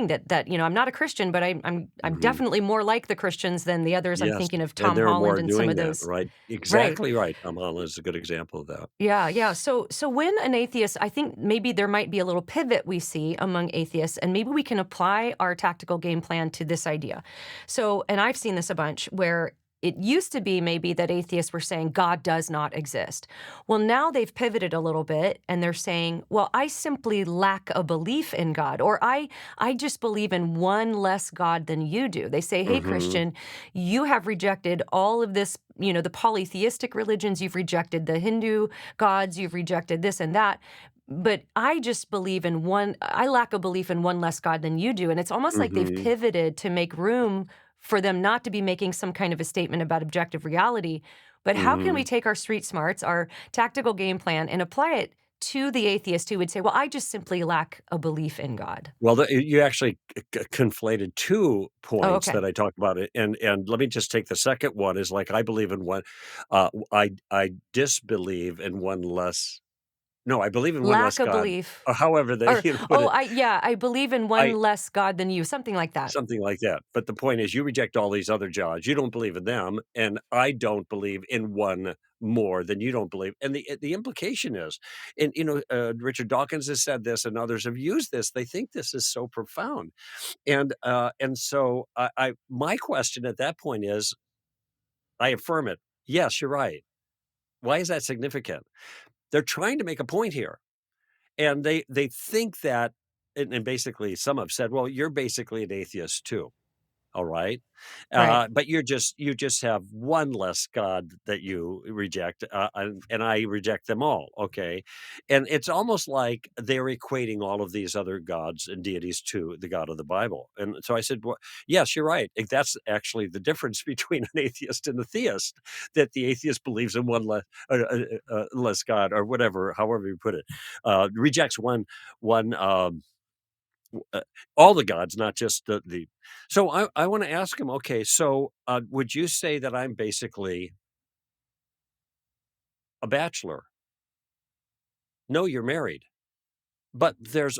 that I'm not a Christian, but I'm Mhm. definitely more like the Christians than the others. I'm Yes, thinking of and Tom there are Holland more and some doing of that, those. right? Right. Exactly right. Tom Holland is a good example of that. Yeah, yeah. So when an atheist, I think maybe there might be a little pivot we see among atheists, and maybe we can apply our tactical game plan to this idea. So, and I've seen this a bunch where it used to be maybe that atheists were saying God does not exist. Well, now they've pivoted a little bit and they're saying, well, I simply lack a belief in God, or I just believe in one less God than you do. They say, hey, Mhm. Christian, you have rejected all of this, the polytheistic religions, you've rejected the Hindu gods, you've rejected this and that. But I just believe in one, I lack a belief in one less God than you do. And it's almost like they've Mhm. pivoted to make room for them not to be making some kind of a statement about objective reality. But how can we Mhm. take our street smarts, our tactical game plan, and apply it to the atheist who would say, well, I just simply lack a belief in God. Well, you actually conflated 2 Oh, points okay. that I talked about, and let me just take the second one is, like, I believe in one, I disbelieve in one less no, I believe in one less Lack a God, belief. or however they, Or, put it. I believe in one I less God than you, something like that. Something like that, but the point is you reject all these other gods, you don't believe in them, and I don't believe in one more than you don't believe, and the implication is, and, Richard Dawkins has said this and others have used this, they think this is so profound, and so I my question at that point is, I affirm it. Yes, you're right. Why is that significant? They're trying to make a point here, and they think that, and basically some have said, "Well, you're basically an atheist too." All right. Right. But you just have one less God that you reject, and I reject them all. Okay. And it's almost like they're equating all of these other gods and deities to the God of the Bible. And so I said, well, yes, you're right. That's actually the difference between an atheist and a theist, that the atheist believes in one less God, or whatever, however you put it, rejects one, uh, all the gods, not just the so I wanna ask him, okay, so, would you say that I'm basically a bachelor? No, you're married. But there's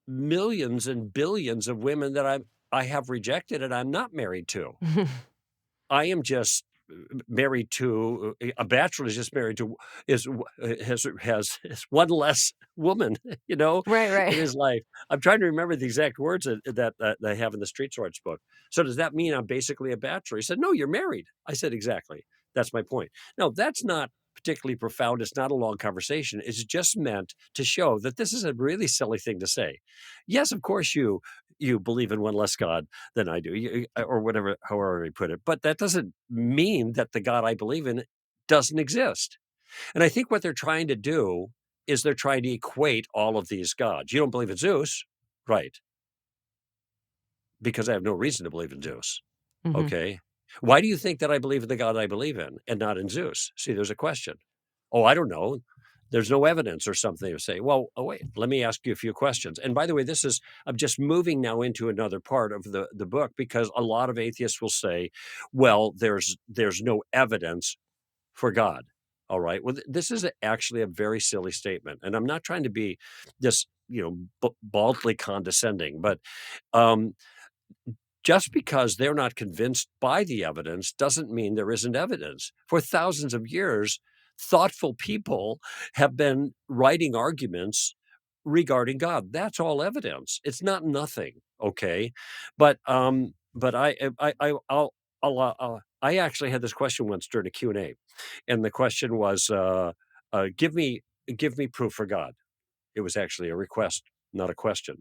millions and billions of women that I have rejected and I'm not married to. I am just married to a bachelor is just married to has one less woman, Right, right. in his life. I'm trying to remember the exact words that they have in the Street Swords book. So does that mean I'm basically a bachelor? He said, "No, you're married." I said, "Exactly. That's my point." No, that's not particularly profound. It's not a long conversation. It's just meant to show that this is a really silly thing to say. Yes, of course you believe in one less God than I do, or whatever, however you put it. But that doesn't mean that the God I believe in doesn't exist. And I think what they're trying to do is they're trying to equate all of these gods. You don't believe in Zeus, right? Because I have no reason to believe in Zeus. Mhm. Okay. Why do you think that I believe in the God I believe in and not in Zeus? See, there's a question. Oh, I don't know. There's no evidence or something to say. Well, oh, wait, let me ask you a few questions. And by the way, I'm just moving now into another part of the book, because a lot of atheists will say, well, there's no evidence for God. All right. Well, this is actually a very silly statement. And I'm not trying to be just, baldly condescending, but um, just because they're not convinced by the evidence doesn't mean there isn't evidence. For thousands of years, thoughtful people have been writing arguments regarding God. That's all evidence. It's not nothing, okay? But I actually had this question once during a Q&A, and the question was, give me proof for God. It was actually a request, not a question.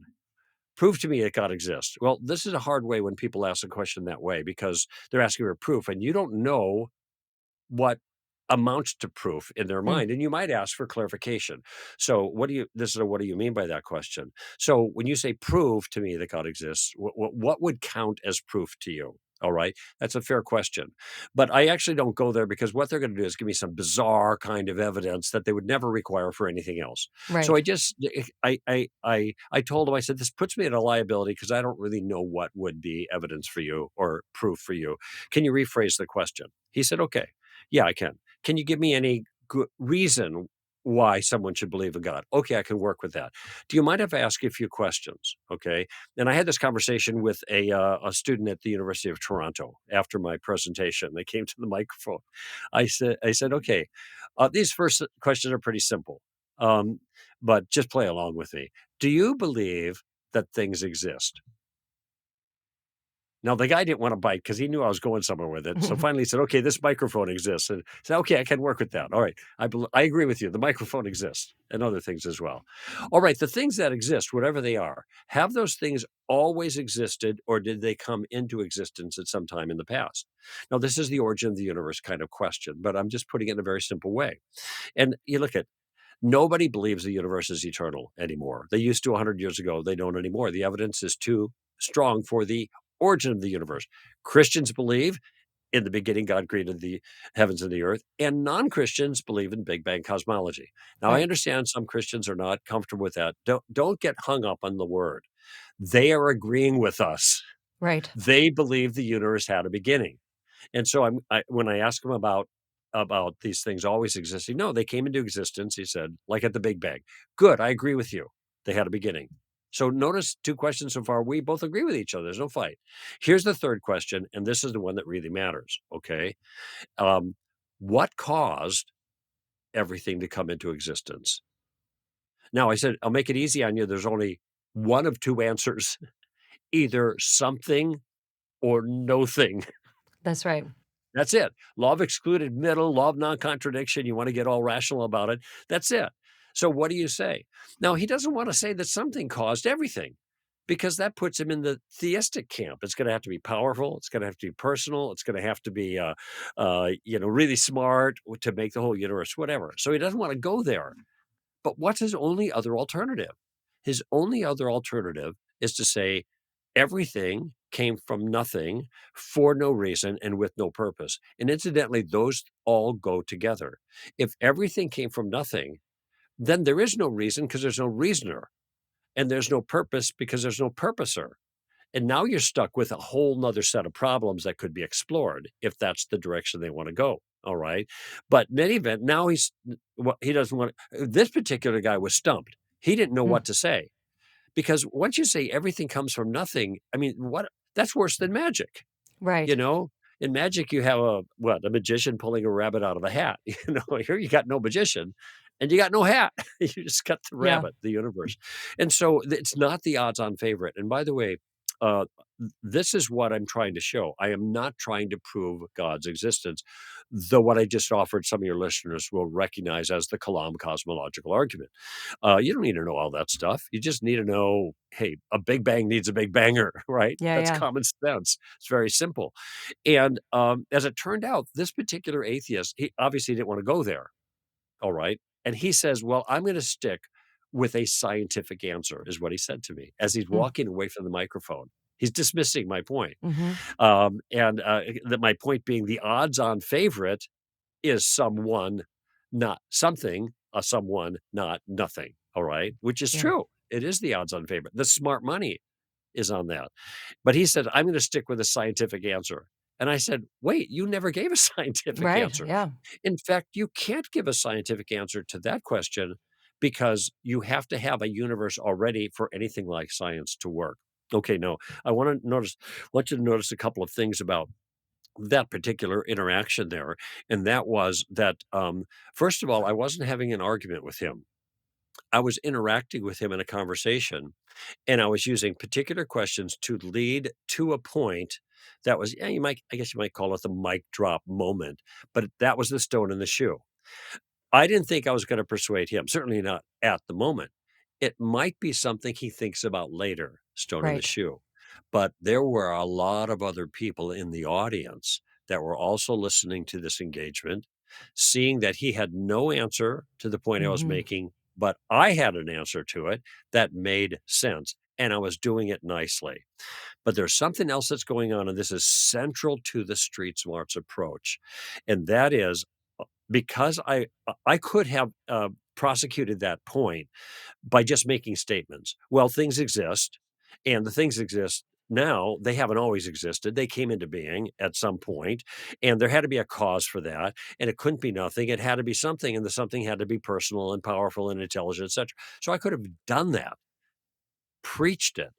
Prove to me that God exists. Well, this is a hard way when people ask a question that way, because they're asking for proof and you don't know what amounts to proof in their Mm. mind, and you might ask for clarification. So, what do you mean by that question? So, when you say prove to me that God exists, what would count as proof to you? All right, that's a fair question, but I actually don't go there, because what they're going to do is give me some bizarre kind of evidence that they would never require for anything else. So Right. I just I told him, I said, this puts me at a liability, because I don't really know what would be evidence for you or proof for you. Can you rephrase the question? He said, okay. Yeah, I can. Can you give me any good reason why someone should believe in God? Okay, I can work with that. Do you mind if I ask you a few questions? Okay. And I had this conversation with a student at the University of Toronto after my presentation. They came to the microphone. I said, okay, these first questions are pretty simple, um, but just play along with me. Do you believe that things exist? Now, the guy didn't wanna bite, because he knew I was going somewhere with it. So finally he said, "Okay, this microphone exists." And I said, "Okay, I can work with that. All right. I agree with you. The microphone exists, and other things as well." All right, the things that exist, whatever they are, have those things always existed, or did they come into existence at some time in the past? Now, this is the origin of the universe kind of question, but I'm just putting it in a very simple way. And you look at, nobody believes the universe is eternal anymore. They used to 100 years ago. They don't anymore. The evidence is too strong for the origin of the universe. Christians believe In the beginning, God created the heavens and the earth, and non-Christians believe in Big Bang cosmology. Now, I Right. understand some Christians are not comfortable with that. Don't get hung up on the word. They are agreeing with us. Right. They believe the universe had a beginning. And so when I ask him about these things always existing, no, they came into existence, he said, like at the Big Bang. Good, I agree with you. They had a beginning. So notice 2 questions so far, we both agree with each other. There's no fight. Here's the 3rd question, and this is the one that really matters, okay? Um, what caused everything to come into existence? Now I said, I'll make it easy on you. There's only one of 2 answers, either something or no thing. That's right. That's it. Law of excluded middle, law of non-contradiction. You want to get all rational about it. That's it. So what do you say? Now, he doesn't want to say that something caused everything because that puts him in the theistic camp. It's going to have to be powerful. It's going to have to be personal. It's going to have to be, really smart to make the whole universe, whatever. So he doesn't want to go there. But what's his only other alternative? His only other alternative is to say everything came from nothing for no reason and with no purpose. And incidentally, those all go together. If everything came from nothing, then there is no reason because there's no reasoner, and there's no purpose because there's no purposer. And now you're stuck with a whole nother set of problems that could be explored if that's the direction they want to go. All right. But in any event, now he doesn't want this particular guy was stumped. He didn't know Mm. what to say because once you say everything comes from nothing, I mean, what that's worse than magic. You Right. know, in magic, you have a magician pulling a rabbit out of a hat. Here you got no magician and you got no hat. You just got the Yeah. rabbit, the universe. And so it's not the odds on favorite. And by the way, uh, this is what I'm trying to show. I am not trying to prove God's existence, though what I just offered some of your listeners will recognize as the Kalam cosmological argument. You don't need to know all that stuff. You just need to know, hey, a Big Bang needs a Big Banger, right? Yeah, That's yeah. common sense. It's very simple. And as it turned out, this particular atheist, he obviously didn't want to go there. All right. And he says, well, I'm going to stick with a scientific answer, is what he said to me as he's Mm. walking away from the microphone. He's dismissing my point. Mhm. And my point being the odds on favorite is someone, not something, a someone, not nothing. All right. Which is Yeah. true. It is the odds on favorite. The smart money is on that. But he said, I'm going to stick with a scientific answer. And I said, wait, you never gave a scientific Right. answer. Yeah. In fact, you can't give a scientific answer to that question because you have to have a universe already for anything like science to work. Okay, no, want you to notice a couple of things about that particular interaction there. And that was that, first of all, I wasn't having an argument with him. I was interacting with him in a conversation and I was using particular questions to lead to a point that was, yeah, I guess you might call it the mic drop moment, but that was the stone in the shoe. I didn't think I was going to persuade him, certainly not at the moment. It might be something he thinks about later, stone in the Right. shoe. But there were a lot of other people in the audience that were also listening to this engagement, seeing that he had no answer to the point I was Mhm. making, but I had an answer to it that made sense. And I was doing it nicely. But there's something else that's going on, and this is central to the street smarts approach. And that is because I could have prosecuted that point by just making statements. Well, things exist, and the things exist now. They haven't always existed. They came into being at some point, and there had to be a cause for that. And it couldn't be nothing. It had to be something, and the something had to be personal and powerful and intelligent, etc. So I could have done that, preached it.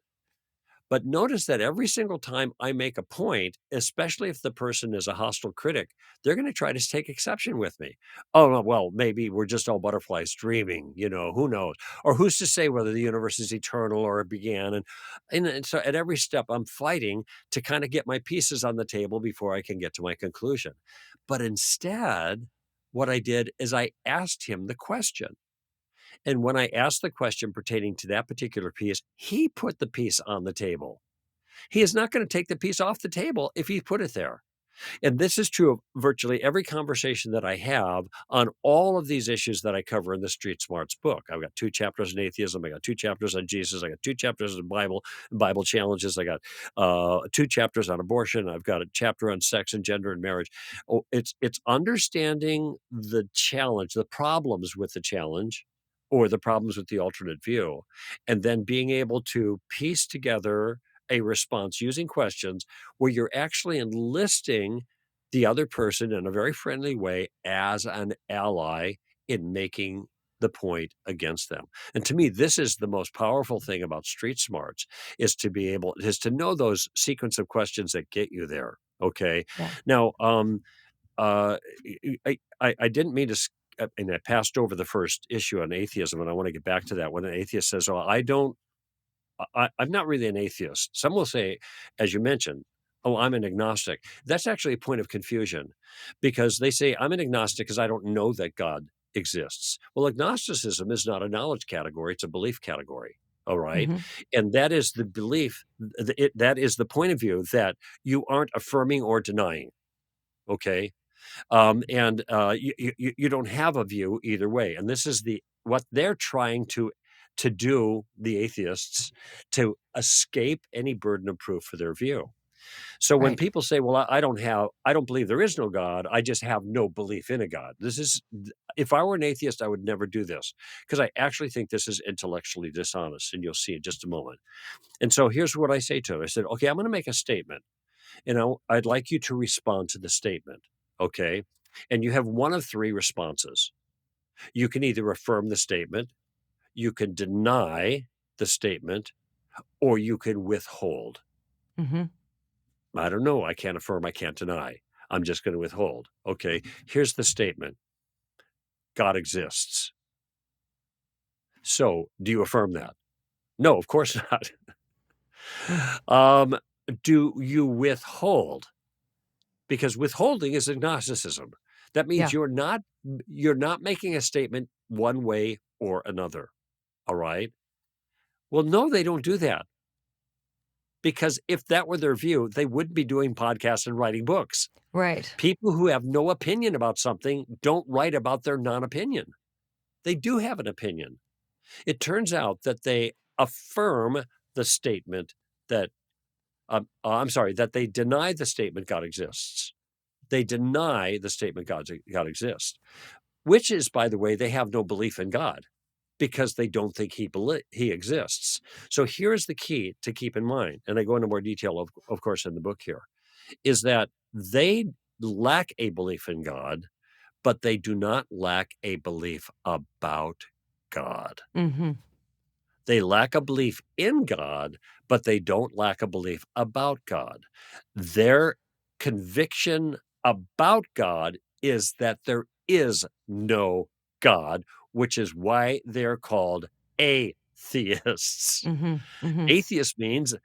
But notice that every single time I make a point, especially if the person is a hostile critic, they're going to try to take exception with me. Oh, no, well, maybe we're just all butterflies dreaming, who knows? Or who's to say whether the universe is eternal or it began? And so at every step, I'm fighting to kind of get my pieces on the table before I can get to my conclusion. But instead, what I did is I asked him the question. And when I asked the question pertaining to that particular piece, he put the piece on the table. He is not going to take the piece off the table if he put it there. And this is true of virtually every conversation that I have on all of these issues that I cover in the Street Smarts book. I've got 2 chapters on atheism, I got 2 chapters on Jesus, I got 2 chapters on Bible challenges, I got 2 chapters on abortion, I've got a chapter on sex and gender and marriage. Oh, it's understanding the challenge, the problems with the challenge, or the problems with the alternate view, and then being able to piece together a response using questions where you're actually enlisting the other person in a very friendly way as an ally in making the point against them. And to me, this is the most powerful thing about street smarts is to know those sequence of questions that get you there. Okay. Yeah. Now, uh, I didn't mean to, and I passed over the first issue on atheism, and I want to get back to that. When an atheist says, "Oh, I'm not really an atheist." Some will say, as you mentioned, "Oh, I'm an agnostic." That's actually a point of confusion because they say, "I'm an agnostic because I don't know that God exists." Well, agnosticism is not a knowledge category, it's a belief category. All right. Hmm. And that is the belief, that is the point of view that you aren't affirming or denying. Okay. You don't have a view either way, and this is what they're trying to do, the atheists, to escape any burden of proof for their view. So when Right. people say, "Well, I don't believe there is no God, I just have no belief in a God," if I were an atheist, I would never do this because I actually think this is intellectually dishonest, and you'll see in just a moment. And so here's what I say to them. I said, "Okay, I'm going to make a statement. I'd like you to respond to the statement, okay? And you have one of 3 responses. You can either affirm the statement, you can deny the statement, or you can withhold. Hmm. I don't know. I can't affirm, I can't deny. I'm just going to withhold. Okay, here's the statement. God exists. So, do you affirm that? No, of course not. Mm. um, do you withhold? Because withholding is agnosticism. That means Yeah. you're not making a statement one way or another, all right? Well, no, they don't do that because if that were their view, they wouldn't be doing podcasts and writing books. Right. People who have no opinion about something don't write about their non-opinion. They do have an opinion. It turns out that they affirm the statement that I'm sorry, that they deny the statement God exists. They deny the statement God exists. Which is, by the way, they have no belief in God because they don't think he exists. So here's the key to keep in mind, and I go into more detail, of course, in the book here, is that they lack a belief in God, but they do not lack a belief about God. Hmm. They lack a belief in God, but they don't lack a belief about God. Their conviction about God is that there is no God, which is why they're called atheists. Hmm. Hmm. Atheist means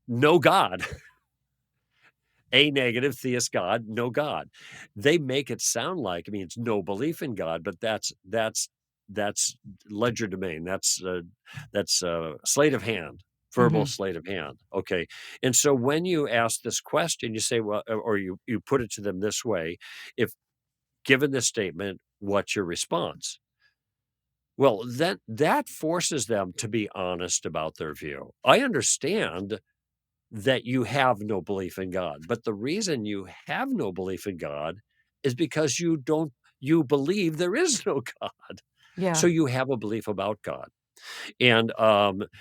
no God. A negative, theist God, no God. They make it sound like it means no belief in God, but that's ledger domain. That's sleight of hand, verbal Hmm. sleight of hand. Okay, and so when you ask this question, you say, well, or you put it to them this way: if given this statement, what's your response? Well, then that forces them to be honest about their view. I understand that you have no belief in God. But the reason you have no belief in God is because you believe there is no God. So Yeah. you have a belief about God. And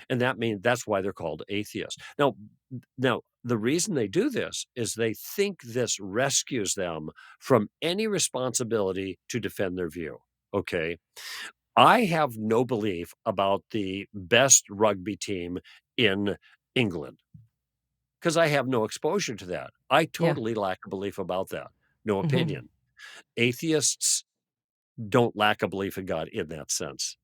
that means that's why they're called atheists. Now the reason they do this is they think this rescues them from any responsibility to defend their view. Okay. I have no belief about the best rugby team in England, 'cause I have no exposure to that. I Yeah. totally lack a belief about that. No Hmm. opinion. Atheists don't lack a belief in God in that sense.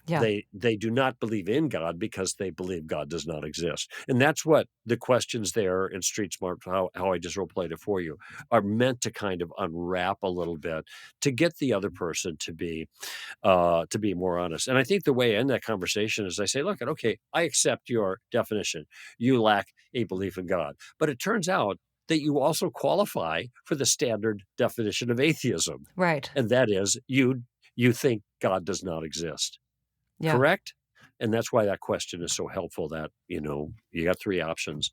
Yeah. They do not believe in God because they believe God does not exist. And that's what the questions there in Street Smart, how I just role played it for you, are meant to kind of unwrap a little bit to get the other person to be more honest. And I think the way I end that conversation is I say, look, okay, I accept your definition. You lack a belief in God. But it turns out that you also qualify for the standard definition of atheism, Right. and that is you think God does not exist, Yeah. correct? And that's why that question is so helpful that, you got 3 options.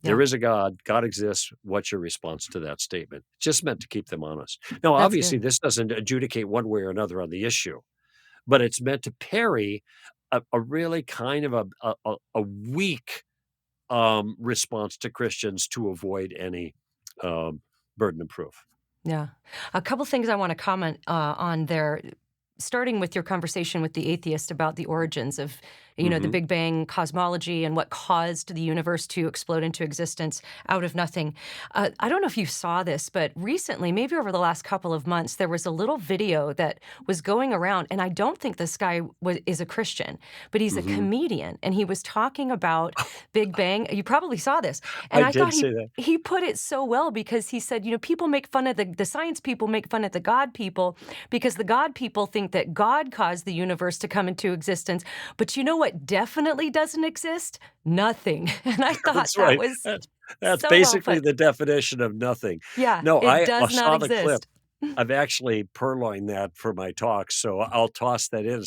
Yeah. There is a God, God exists. What's your response to that statement? Just meant to keep them honest. Now, That's obviously, good. this doesn't adjudicate one way or another on the issue, but it's meant to parry a really kind of a weak response to Christians to avoid any um, burden of proof. Yeah. A couple things I want to comment on there, starting with your conversation with the atheist about the origins of, the Hmm. Big Bang cosmology and what caused the universe to explode into existence out of nothing. I don't know if you saw this, but recently, maybe over the last couple of months, there was a little video that was going around, and I don't think this guy is a Christian, but he's a Hmm. comedian, and he was talking about Big Bang. You probably saw this, and I I thought did he say that. he put it so well because he said, people make fun of the science people make fun of the God people because the God people think that God caused the universe to come into existence. But you know what definitely doesn't exist? Nothing. And I thought That's that right. was That's so well basically put. the definition of nothing. Yeah, No, it I does not saw the clip. exist. I've actually purloined that for my talks, so I'll toss that in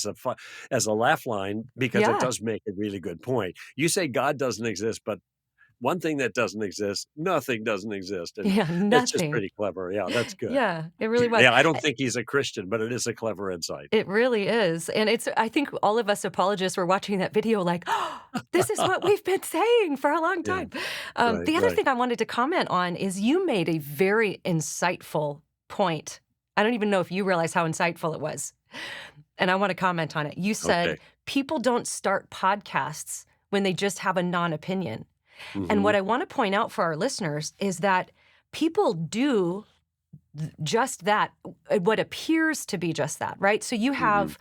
as a laugh line because it Yeah. does make a really good point. You say God doesn't exist, but one thing that doesn't exist, nothing doesn't exist, and Yeah, it's just nothing. pretty clever. Yeah, that's good. Yeah, it really was. Yeah, I don't think he's a Christian, but it is a clever insight. It really is, and I think all of us apologists were watching that video like, "Oh, this is what we've been saying for a long Yeah, time." right, The other right. thing I wanted to comment on is you made a very insightful point. I don't even know if you realize how insightful it was, and I wanna comment on it. You said, Okay. "People don't start podcasts when they just have a non-opinion." And Mhm, what I wanna point out for our listeners is that people do just that, what appears to be just that, right? So you mhm. have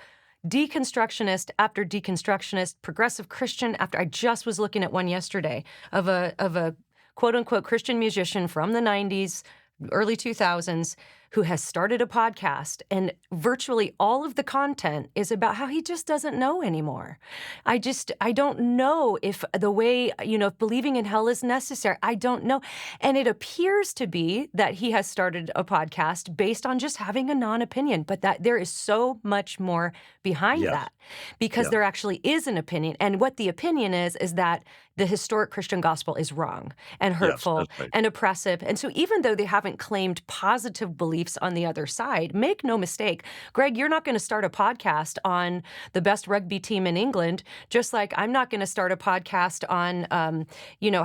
deconstructionist after deconstructionist, progressive Christian after I just was looking at one yesterday of a quote unquote Christian musician from the 90s, early 2000s who has started a podcast and virtually all of the content is about how he just doesn't know anymore. I don't know if the way, if believing in hell is necessary. I don't know. And it appears to be that he has started a podcast based on just having a non-opinion, but that there is so much more behind Yes, that because yeah, there actually is an opinion. And what the opinion is that the historic Christian gospel is wrong and yes, hurtful that's right. and oppressive. And so even though they haven't claimed positive beliefs on the other side, make no mistake, Greg, you're not going to start a podcast on the best rugby team in England, just like I'm not going to start a podcast on,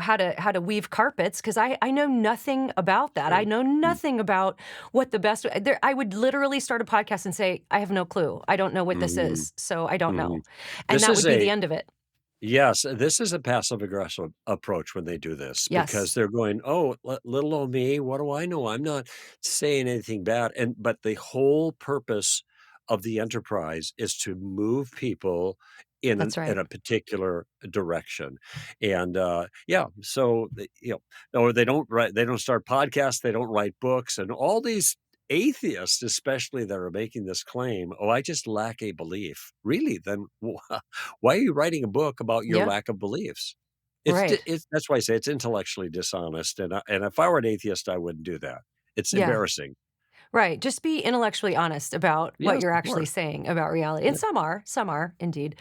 how to weave carpets because I know nothing about that. I Right. know Mm, nothing about what the best. I would literally start a podcast and say I have no clue. I don't know what this mhm, is, so I don't mhm. know, and This that is would be the a end of it. Yes, this is a passive aggressive approach when they do this because Yes, they're going, "Oh, little old me, what do I know? I'm not saying anything bad." But the whole purpose of the enterprise is to move people that's in right. a particular direction. And yeah, so or they don't start podcasts, they don't write books, and all these atheists, especially that are making this claim, "Oh, I just lack a belief." Really? Then why are you writing a book about your Yeah, lack of beliefs? right. It's that's why I say it's intellectually dishonest, and if I were an atheist, I wouldn't do that. It's Yeah. embarrassing. Right, just be intellectually honest about what Yes, you're of actually course. saying about reality, and Yeah. some are indeed.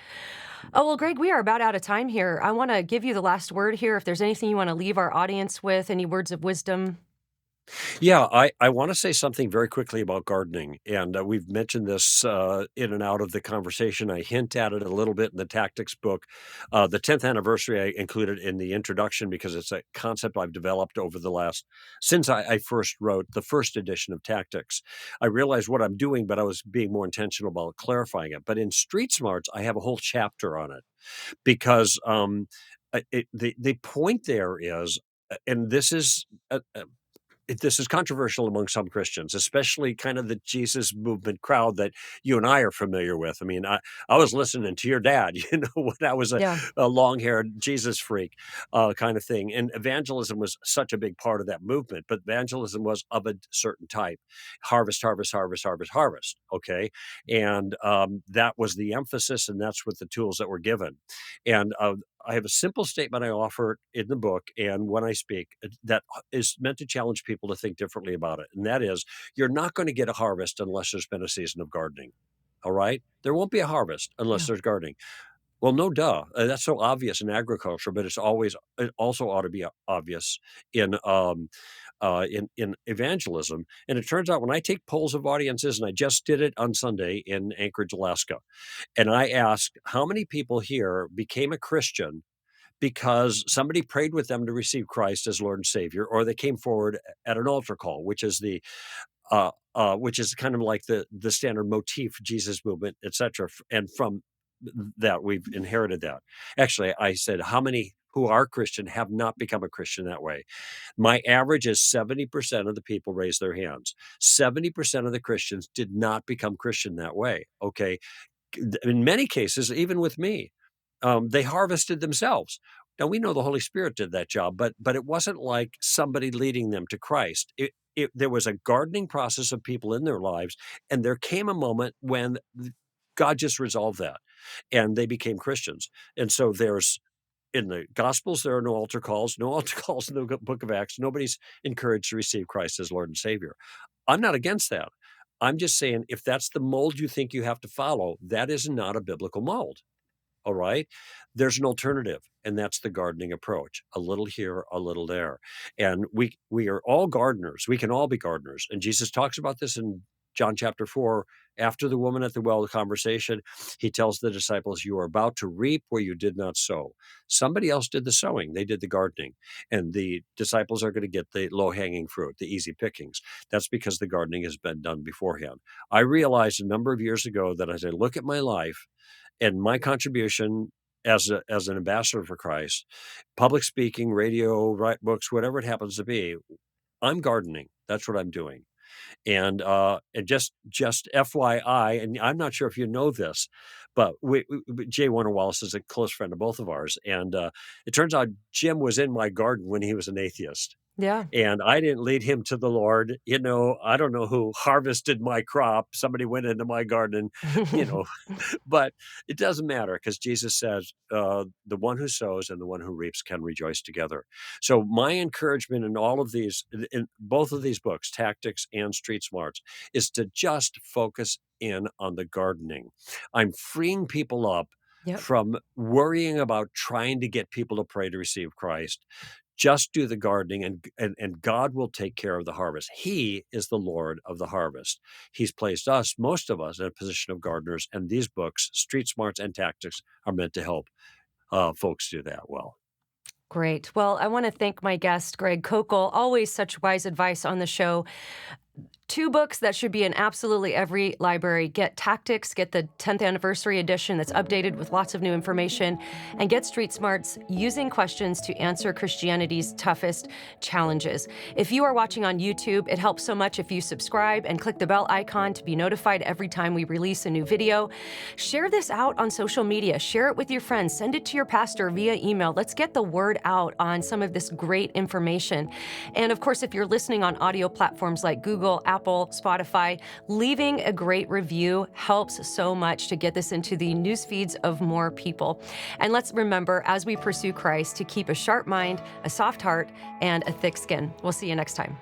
Oh, well, Greg, we are about out of time here. I wanna give you the last word here. If there's anything you wanna leave our audience with, any words of wisdom? Yeah, I wanna say something very quickly about gardening, and, we've mentioned this, in and out of the conversation. I hint at it a little bit in the tactics book. The 10th anniversary, I included in the introduction because it's a concept I've developed over the last since I first wrote the first edition of Tactics. I realized what I'm doing, but I was being more intentional about clarifying it. But in Street Smarts, I have a whole chapter on it because, the point there is, and this is controversial among some Christians, especially kind of the Jesus movement crowd that you and I are familiar with. I mean, I was listening to your dad, when I was Yeah, a long-haired Jesus freak, kind of thing. And evangelism was such a big part of that movement, but evangelism was of a certain type: harvest, harvest, harvest, harvest, harvest. Okay, and that was the emphasis, and that's what the tools that were given. And I have a simple statement I offer in the book and when I speak that is meant to challenge people to think differently about it. And that is, you're not going to get a harvest unless there's been a season of gardening. All right? There won't be a harvest unless Yeah. there's gardening. Well, no duh. That's so obvious in agriculture, but it also ought to be obvious in in evangelism. And it turns out when I take polls of audiences, and I just did it on Sunday in Anchorage, Alaska, and I asked how many people here became a Christian because somebody prayed with them to receive Christ as Lord and Savior, or they came forward at an altar call, which is kind of like the standard motif Jesus movement, etc. And from that, we've inherited that. Actually, I said, how many who are Christian have not become a Christian that way? My average is 70% of the people raise their hands. 70% of the Christians did not become Christian that way. Okay. In many cases, even with me, they harvested themselves. Now we know the Holy Spirit did that job, but it wasn't like somebody leading them to Christ. There was a gardening process of people in their lives, and there came a moment when God just resolved that, and they became Christians. And so there's in the Gospels there are no altar calls, no altar calls in the Book of Acts. Nobody's encouraged to receive Christ as Lord and Savior. I'm not against that. I'm just saying if that's the mold you think you have to follow, that is not a biblical mold. All right. There's an alternative, and that's the gardening approach. A little here, a little there. And we are all gardeners. We can all be gardeners. And Jesus talks about this in John chapter 4. After the woman at the well conversation, he tells the disciples, you are about to reap where you did not sow. Somebody else did the sowing. They did the gardening. And the disciples are going to get the low-hanging fruit, the easy pickings. That's because the gardening has been done beforehand. I realized a number of years ago that as I look at my life, and my contribution as an ambassador for Christ, public speaking, radio, write books, whatever it happens to be, I'm gardening. That's what I'm doing. And just FYI, and I'm not sure if you know this, but Jay Warner Wallace is a close friend of both of ours, and it turns out Jim was in my garden when he was an atheist. Yeah. And I didn't lead him to the Lord. I don't know who harvested my crop. Somebody went into my garden, you know, but it doesn't matter because Jesus says, the one who sows and the one who reaps can rejoice together. So my encouragement in all of these, in both of these books, Tactics and Street Smarts, is to just focus in on the gardening. I'm freeing people up Yep. from worrying about trying to get people to pray to receive Christ. Just do the gardening and God will take care of the harvest. He is the Lord of the harvest. He's placed us, most of us, in a position of gardeners, and these books, Street Smarts and Tactics, are meant to help folks do that well. Great. Well, I want to thank my guest, Greg Koukl. Always such wise advice on the show. Two books that should be in absolutely every library. Get Tactics, get the 10th anniversary edition that's updated with lots of new information, and get Street Smarts, Using Questions to Answer Christianity's Toughest Challenges. If you are watching on YouTube, it helps so much if you subscribe and click the bell icon to be notified every time we release a new video. Share this out on social media. Share it with your friends. Send it to your pastor via email. Let's get the word out on some of this great information. And of course, if you're listening on audio platforms like Google, Apple, Spotify, leaving a great review helps so much to get this into the news feeds of more people. And let's remember, as we pursue Christ, to keep a sharp mind, a soft heart, and a thick skin. We'll see you next time.